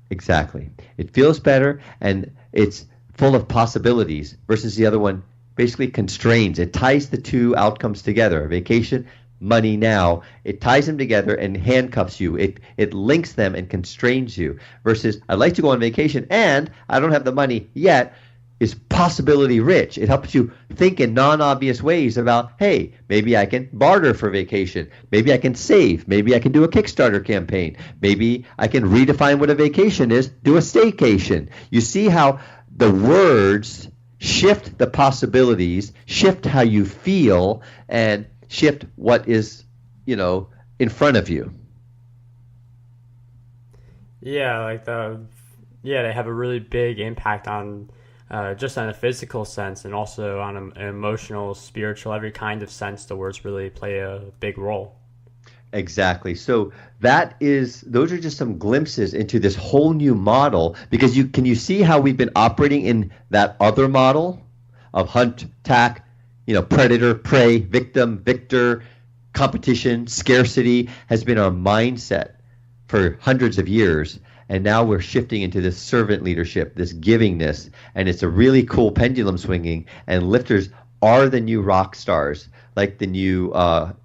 Exactly. It feels better, and it's full of possibilities versus the other one basically constrains. It ties the two outcomes together. Vacation, money now. It ties them together and handcuffs you. It links them and constrains you. Versus, I'd like to go on vacation, and I don't have the money yet, is possibility rich. It helps you think in non-obvious ways about, hey, maybe I can barter for vacation. Maybe I can save. Maybe I can do a Kickstarter campaign. Maybe I can redefine what a vacation is, do a staycation. You see how the words shift the possibilities, shift how you feel, and shift what is, in front of you. Yeah, they have a really big impact on just on a physical sense, and also on an emotional, spiritual, every kind of sense. The words really play a big role. Exactly. So those are just some glimpses into this whole new model, because can you see how we've been operating in that other model of hunt, tack, predator, prey, victim, victor, competition, scarcity has been our mindset for hundreds of years. And now we're shifting into this servant leadership, this givingness, and it's a really cool pendulum swinging, and lifters are the new rock stars. like the new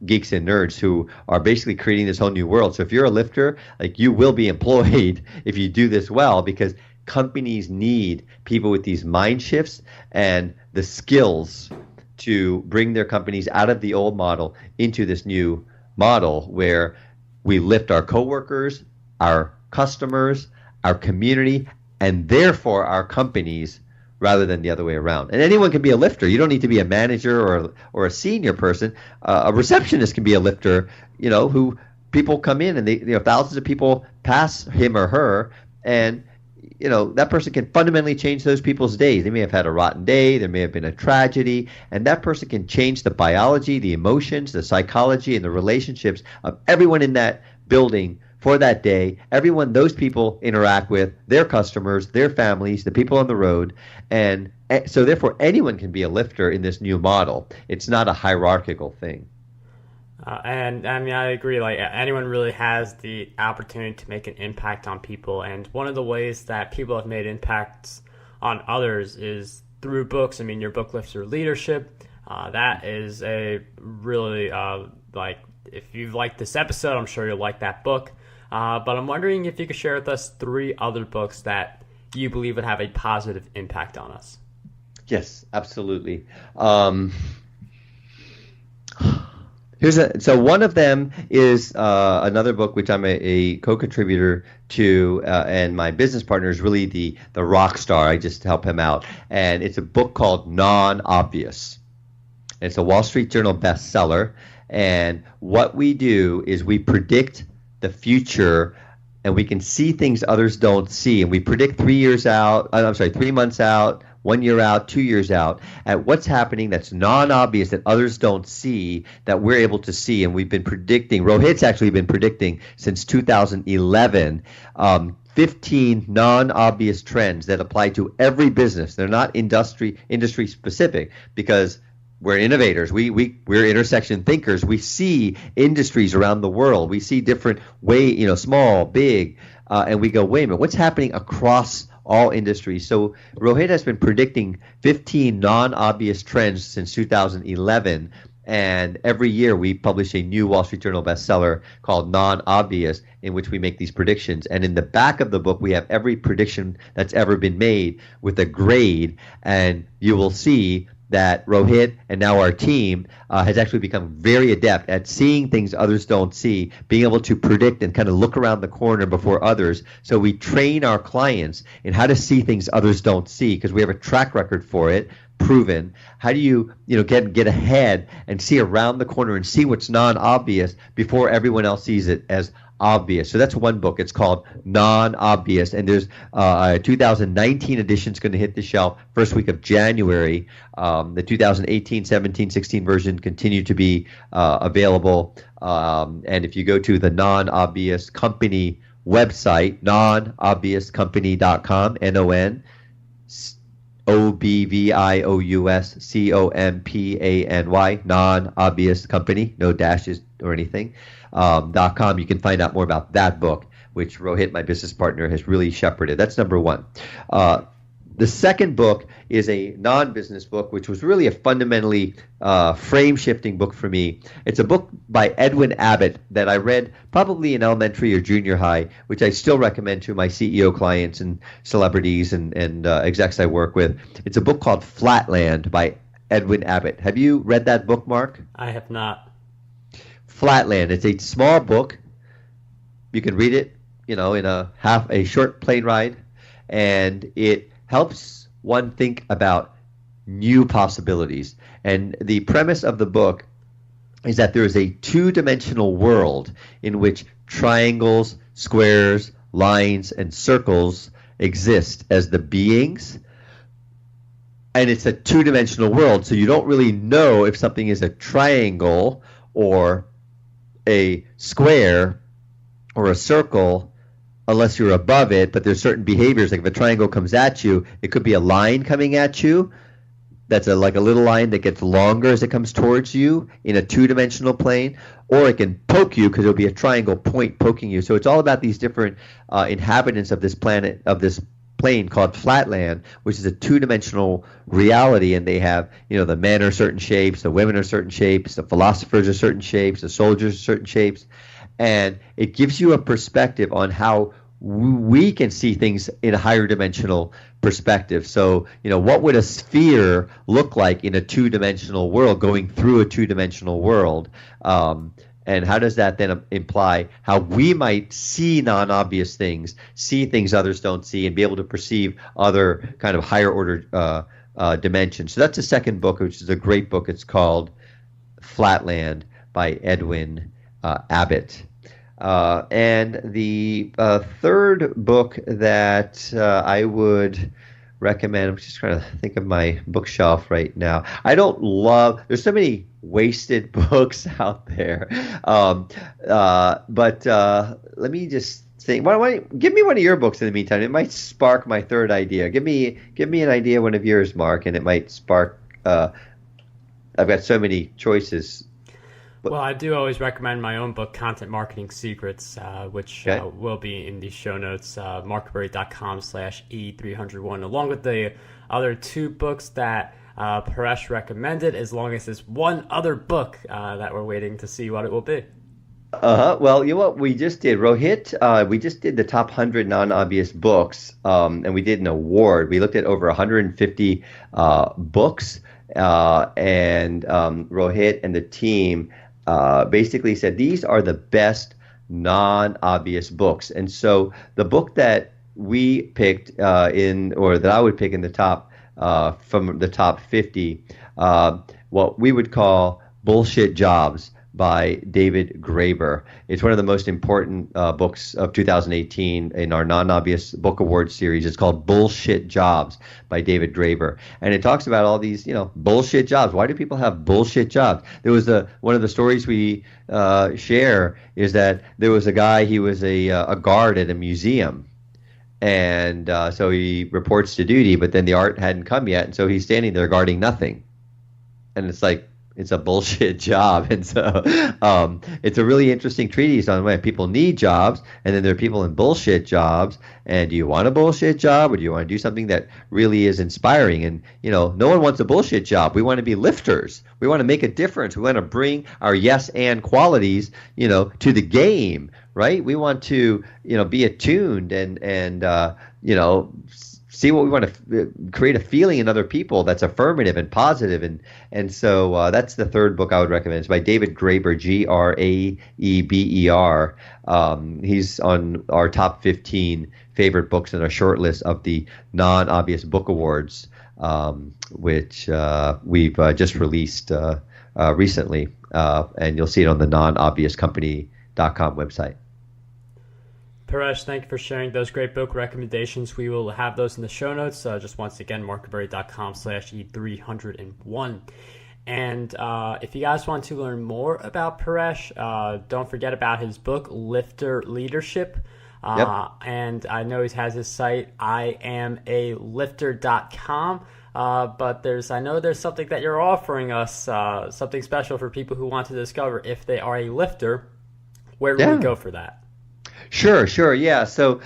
geeks and nerds who are basically creating this whole new world. So if you're a lifter, like you will be employed if you do this well, because companies need people with these mind shifts and the skills to bring their companies out of the old model into this new model where we lift our coworkers, our customers, our community, and therefore our companies, rather than the other way around. And anyone can be a lifter. You don't need to be a manager or a senior person. A receptionist can be a lifter, who people come in and thousands of people pass him or her, and that person can fundamentally change those people's days. They may have had a rotten day, there may have been a tragedy, and that person can change the biology, the emotions, the psychology, and the relationships of everyone in that building for that day, everyone those people interact with, their customers, their families, the people on the road. And so therefore anyone can be a lifter in this new model. It's not a hierarchical thing. And I mean, I agree. Like, anyone really has the opportunity to make an impact on people. And one of the ways that people have made impacts on others is through books. I mean, your book, Lift Your Leadership. That is a really, if you've liked this episode, I'm sure you'll like that book. But I'm wondering if you could share with us 3 other books that you believe would have a positive impact on us. Yes, absolutely. So one of them is another book which I'm a co-contributor to, and my business partner is really the rock star. I just help him out, and it's a book called Non-Obvious. It's a Wall Street Journal bestseller, and what we do is we predict the future, and we can see things others don't see, and we predict 3 months out, 1 year out, 2 years out, at what's happening that's non-obvious that others don't see that we're able to see. And we've been predicting, Rohit's actually been predicting since 2011, 15 non-obvious trends that apply to every business. They're not industry specific, because we're innovators. We're intersection thinkers. We see industries around the world. We see different small, big, and we go, wait a minute, what's happening across all industries? So Rohit has been predicting 15 non-obvious trends since 2011, and every year we publish a new Wall Street Journal bestseller called Non-Obvious, in which we make these predictions. And in the back of the book, we have every prediction that's ever been made with a grade, and you will see that Rohit and now our team has actually become very adept at seeing things others don't see, being able to predict and kind of look around the corner before others. So we train our clients in how to see things others don't see, because we have a track record for it, proven. How do you get ahead and see around the corner and see what's non-obvious before everyone else sees it as obvious? So that's one book. It's called Non-Obvious, and there's a 2019 edition is going to hit the shelf first week of January. The 2018, 17, 16 version continue to be available. And if you go to the Non-Obvious Company website, nonobviouscompany.com, NONOBVIOUSCOMPANY, Non-Obvious Company, no dashes or anything. .com, you can find out more about that book, which Rohit, my business partner, has really shepherded. That's number one. The second book is a non-business book, which was really a fundamentally frame-shifting book for me. It's a book by Edwin Abbott that I read probably in elementary or junior high, which I still recommend to my CEO clients and celebrities and execs I work with. It's a book called Flatland by Edwin Abbott. Have you read that book, Marc? I have not. Flatland. It's a small book. You can read it, in a short plane ride, and it helps one think about new possibilities. And the premise of the book is that there is a two-dimensional world in which triangles, squares, lines, and circles exist as the beings. And it's a two-dimensional world, so you don't really know if something is a triangle or a square or a circle unless you're above it, but there's certain behaviors. Like if a triangle comes at you, it could be a line coming at you. That's like a little line that gets longer as it comes towards you in a two-dimensional plane, or it can poke you because it'll be a triangle point poking you. So it's all about these different inhabitants of this planet, plane called Flatland, which is a two-dimensional reality, and they have, the men are certain shapes, the women are certain shapes, the philosophers are certain shapes, the soldiers are certain shapes, and it gives you a perspective on how we can see things in a higher dimensional perspective. So, what would a sphere look like in a two-dimensional world, going through a two-dimensional world? And how does that then imply how we might see non-obvious things, see things others don't see, and be able to perceive other kind of higher order dimensions? So that's the second book, which is a great book. It's called Flatland by Edwin Abbott. And the third book that I would recommend, I'm just trying to think of my bookshelf right now. There's so many wasted books out there. But let me just think. Give me one of your books in the meantime. It might spark my third idea. Give me an idea, one of yours, Mark, and it might spark. I've got so many choices. Well, I do always recommend my own book, Content Marketing Secrets, which will be in the show notes, markguberti.com/E301, along with the other two books that Paresh recommended, as long as there's one other book that we're waiting to see what it will be. Well, you know what we just did, Rohit? We just did the top 100 non-obvious books, and we did an award. We looked at over 150 books, and Rohit and the team basically said these are the best non-obvious books. And so the book that we picked that I would pick in the top from the top 50, what we would call Bullshit Jobs by David Graeber. It's one of the most important books of 2018 in our non-obvious book award series. It's called Bullshit Jobs by David Graeber, and it talks about all these, bullshit jobs. Why do people have bullshit jobs? There was one of the stories we share is that there was a guy. He was a guard at a museum, and so he reports to duty, but then the art hadn't come yet, and so he's standing there guarding nothing, and it's like, it's a bullshit job. And so it's a really interesting treatise on when people need jobs, and then there are people in bullshit jobs. And do you want a bullshit job, or do you want to do something that really is inspiring? And, no one wants a bullshit job. We want to be lifters. We want to make a difference. We want to bring our yes and qualities, to the game, right? We want to, be attuned and see what we want to create a feeling in other people that's affirmative and positive. And so that's the third book I would recommend. It's by David Graeber, Graeber. He's on our top 15 favorite books in our short list of the non-obvious book awards, which we've just released recently. And you'll see it on the nonobviouscompany.com website. Paresh, thank you for sharing those great book recommendations. We will have those in the show notes. Just once again, markguberti.com/E301. And if you guys want to learn more about Paresh, don't forget about his book, Lifter Leadership. And I know he has his site, iamalifter.com. But I know there's something that you're offering us, something special for people who want to discover if they are a lifter. Where do we go for that? Sure. Yeah. So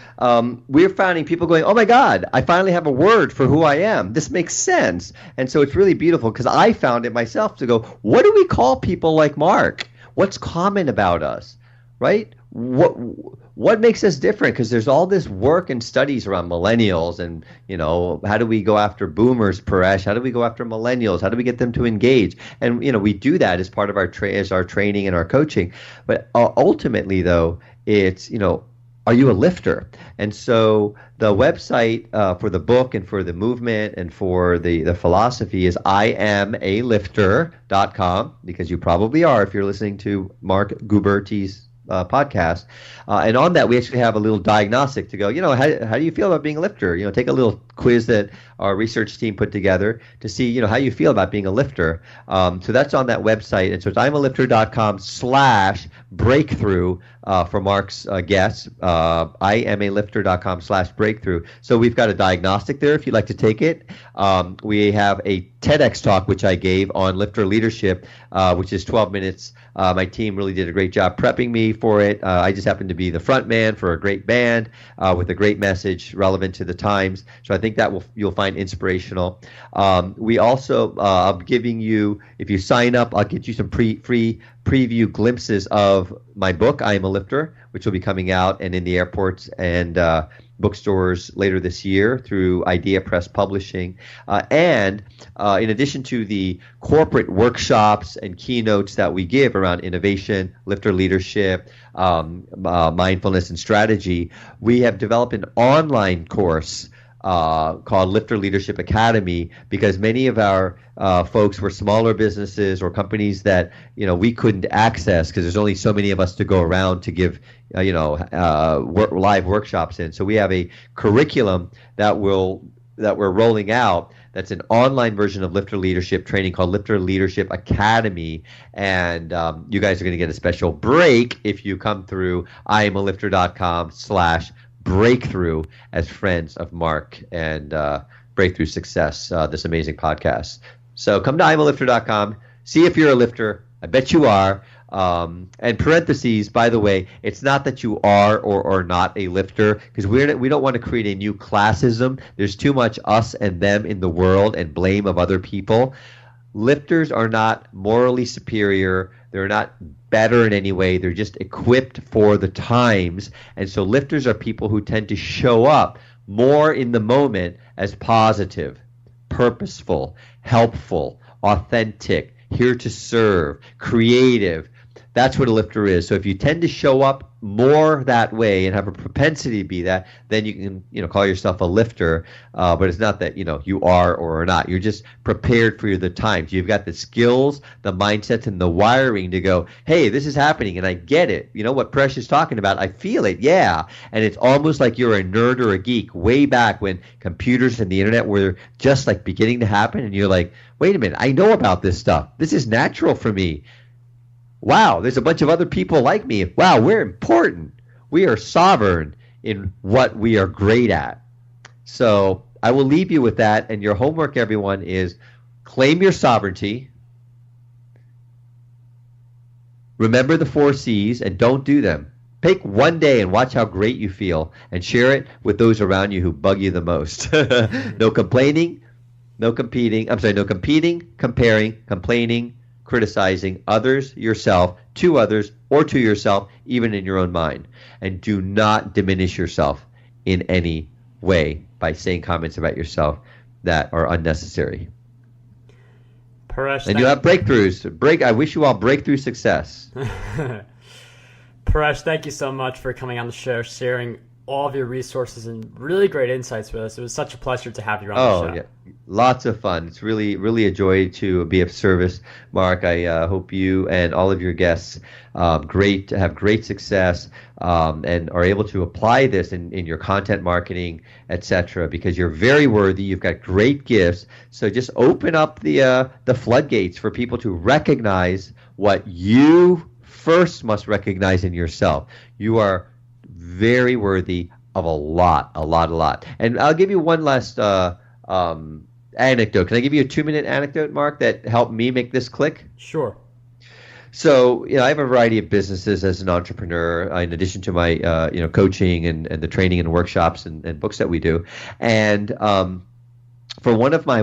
we're finding people going, oh, my God, I finally have a word for who I am. This makes sense. And so it's really beautiful because I found it myself to go, what do we call people like Marc? What's common about us, right? What makes us different? Because there's all this work and studies around millennials and, how do we go after boomers, Paresh? How do we go after millennials? How do we get them to engage? And, we do that as part of our training and our coaching. But ultimately, though, it's, are you a lifter? And so the website for the book and for the movement and for the philosophy is iamalifter.com, because you probably are if you're listening to Marc Guberti's podcast. And on that, we actually have a little diagnostic to go, how do you feel about being a lifter? Take a little quiz that our research team put together to see, how you feel about being a lifter. So that's on that website. And so it's imalifter.com/breakthrough for Marc's guests, imalifter.com/breakthrough. So we've got a diagnostic there if you'd like to take it. We have a TEDx talk, which I gave on lifter leadership, which is 12 minutes. My team really did a great job prepping me for it. I just happened to be the front man for a great band with a great message relevant to the times. So I think that you'll find inspirational. We also, I'm giving you, if you sign up, I'll get you some free preview glimpses of my book, I Am a Lifter, which will be coming out and in the airports and bookstores later this year through Idea Press Publishing. And in addition to the corporate workshops and keynotes that we give around innovation, lifter leadership, mindfulness, and strategy, we have developed an online course called Lifter Leadership Academy, because many of our folks were smaller businesses or companies that we couldn't access because there's only so many of us to go around to give live workshops in. So we have a curriculum that we're rolling out. That's an online version of Lifter Leadership training called Lifter Leadership Academy, and you guys are going to get a special break if you come through imalifter.com/breakthrough as friends of Marc and Breakthrough Success, this amazing podcast. So come to imalifter.com, see if you're a lifter. I bet you are. And parentheses, by the way, it's not that you are or are not a lifter, because we don't want to create a new classism. There's too much us and them in the world and blame of other people. Lifters are not morally superior. They're not better in any way. They're just equipped for the times. And so lifters are people who tend to show up more in the moment as positive, purposeful, helpful, authentic, here to serve, creative. That's what a lifter is. So if you tend to show up more that way and have a propensity to be that, then you can, call yourself a lifter. But it's not that, you are or are not. You're just prepared for the times. You've got the skills, the mindsets, and the wiring to go, hey, this is happening, and I get it. You know what Paresh is talking about? I feel it, yeah. And it's almost like you're a nerd or a geek way back when computers and the internet were just like beginning to happen, and you're like, wait a minute, I know about this stuff. This is natural for me. Wow, there's a bunch of other people like me. Wow, we're important. We are sovereign in what we are great at. So I will leave you with that. And your homework, everyone, is claim your sovereignty. Remember the 4 C's and don't do them. Take one day and watch how great you feel and share it with those around you who bug you the most. No complaining, no competing, comparing, complaining, criticizing others, yourself, to others, or to yourself, even in your own mind. And do not diminish yourself in any way by saying comments about yourself that are unnecessary. Paresh, and you have breakthroughs. I wish you all breakthrough success. Paresh, thank you so much for coming on the show, sharing all of your resources and really great insights with us. It was such a pleasure to have you on the show. Yeah. Lots of fun. It's really, really a joy to be of service, Marc. I hope you and all of your guests have great success and are able to apply this in your content marketing, etc. Because you're very worthy. You've got great gifts. So just open up the floodgates for people to recognize what you first must recognize in yourself. You are very worthy of a lot. And I'll give you one last anecdote. Can I give you a 2-minute anecdote, Marc, that helped me make this click? Sure. So, I have a variety of businesses as an entrepreneur, in addition to my, coaching and the training and workshops and books that we do. And for one of my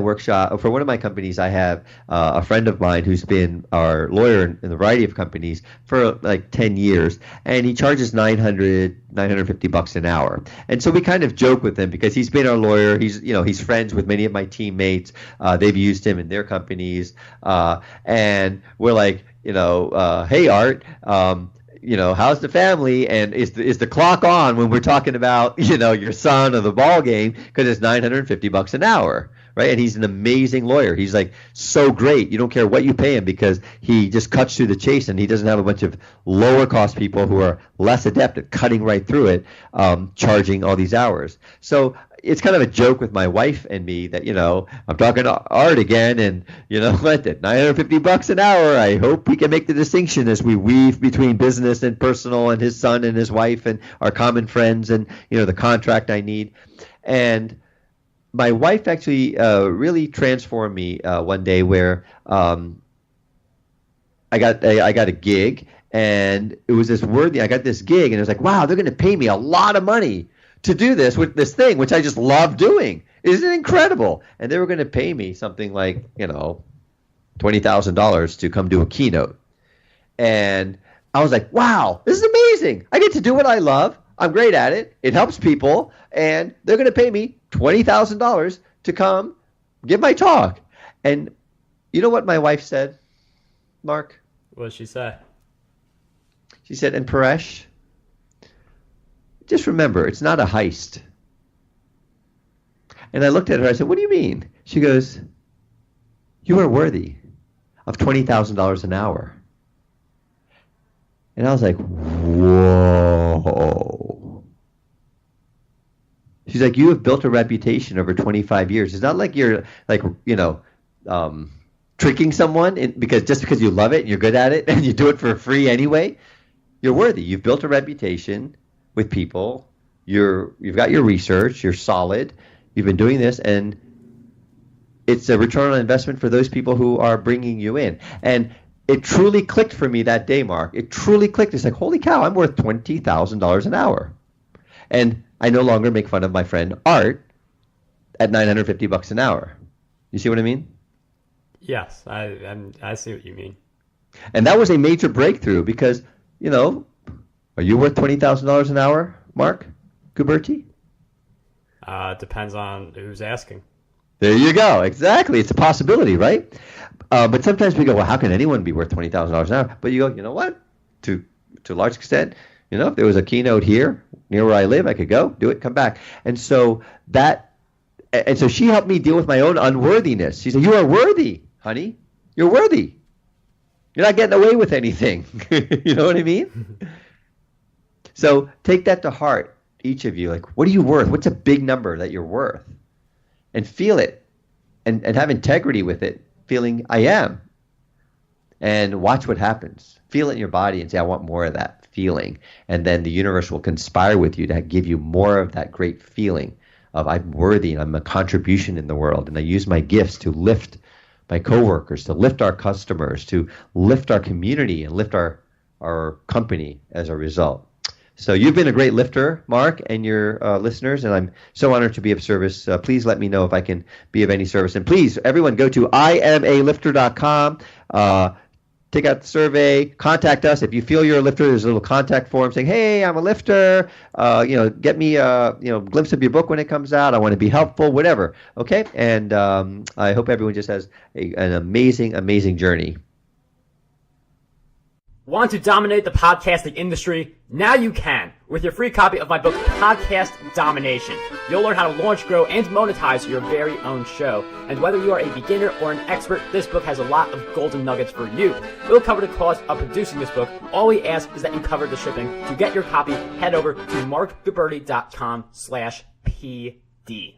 companies, I have a friend of mine who's been our lawyer in a variety of companies for like 10 years, and he charges $950 an hour. And so we kind of joke with him because he's been our lawyer. He's friends with many of my teammates. They've used him in their companies, and we're like, hey, Art. How's the family? And is the clock on when we're talking about, your son or the ball game? Because it's $950 an hour, right? And he's an amazing lawyer. He's like so great. You don't care what you pay him because he just cuts through the chase, and he doesn't have a bunch of lower cost people who are less adept at cutting right through it, charging all these hours. So, it's kind of a joke with my wife and me that, I'm talking to Art again, and what, at $950 an hour, I hope we can make the distinction as we weave between business and personal, and his son and his wife and our common friends, and the contract I need. And my wife actually really transformed me one day where I got a gig, and it was I got this gig, and it was like, wow, they're going to pay me a lot of money to do this with this thing, which I just love doing. Isn't it incredible? And they were going to pay me something like, $20,000 to come do a keynote. And I was like, wow, this is amazing. I get to do what I love. I'm great at it. It helps people. And they're going to pay me $20,000 to come give my talk. And you know what my wife said, Mark? What did she say? She said, and Paresh, just remember, it's not a heist. And I looked at her, I said, what do you mean? She goes, you are worthy of $20,000 an hour. And I was like, whoa. She's like, you have built a reputation over 25 years. It's not like you're tricking someone because you love it and you're good at it and you do it for free anyway. You're worthy. You've built a reputation with people. You've got your research. You're solid. You've been doing this, and it's a return on investment for those people who are bringing you in. And it truly clicked for me that day, Mark. It truly clicked. It's like, holy cow, I'm worth $20,000 an hour. And I no longer make fun of my friend Art at $950 an hour. You see what I mean? Yes, I see what you mean. And that was a major breakthrough because, are you worth $20,000 an hour, Marc Guberti? Depends on who's asking. There you go. Exactly. It's a possibility, right? But sometimes we go, well, how can anyone be worth $20,000 an hour? But you go, you know what? To a large extent, if there was a keynote here near where I live, I could go, do it, come back. And so she helped me deal with my own unworthiness. She said, you are worthy, honey. You're worthy. You're not getting away with anything. You know what I mean? So take that to heart, each of you. Like, what are you worth? What's a big number that you're worth? And feel it and have integrity with it, feeling I am. And watch what happens. Feel it in your body and say, I want more of that feeling. And then the universe will conspire with you to give you more of that great feeling of I'm worthy and I'm a contribution in the world. And I use my gifts to lift my coworkers, to lift our customers, to lift our community and lift our company as a result. So you've been a great lifter, Marc, and your listeners, and I'm so honored to be of service. Please let me know if I can be of any service. And please, everyone, go to iamalifter.com. Take out the survey, contact us. If you feel you're a lifter, there's a little contact form saying, hey, I'm a lifter. Get me a glimpse of your book when it comes out. I want to be helpful, whatever. Okay? And I hope everyone just has an amazing, amazing journey. Want to dominate the podcasting industry? Now you can with your free copy of my book, Podcast Domination. You'll learn how to launch, grow, and monetize your very own show. And whether you are a beginner or an expert, this book has a lot of golden nuggets for you. We'll cover the cost of producing this book. All we ask is that you cover the shipping. To get your copy, head over to marcguberti.com/PD.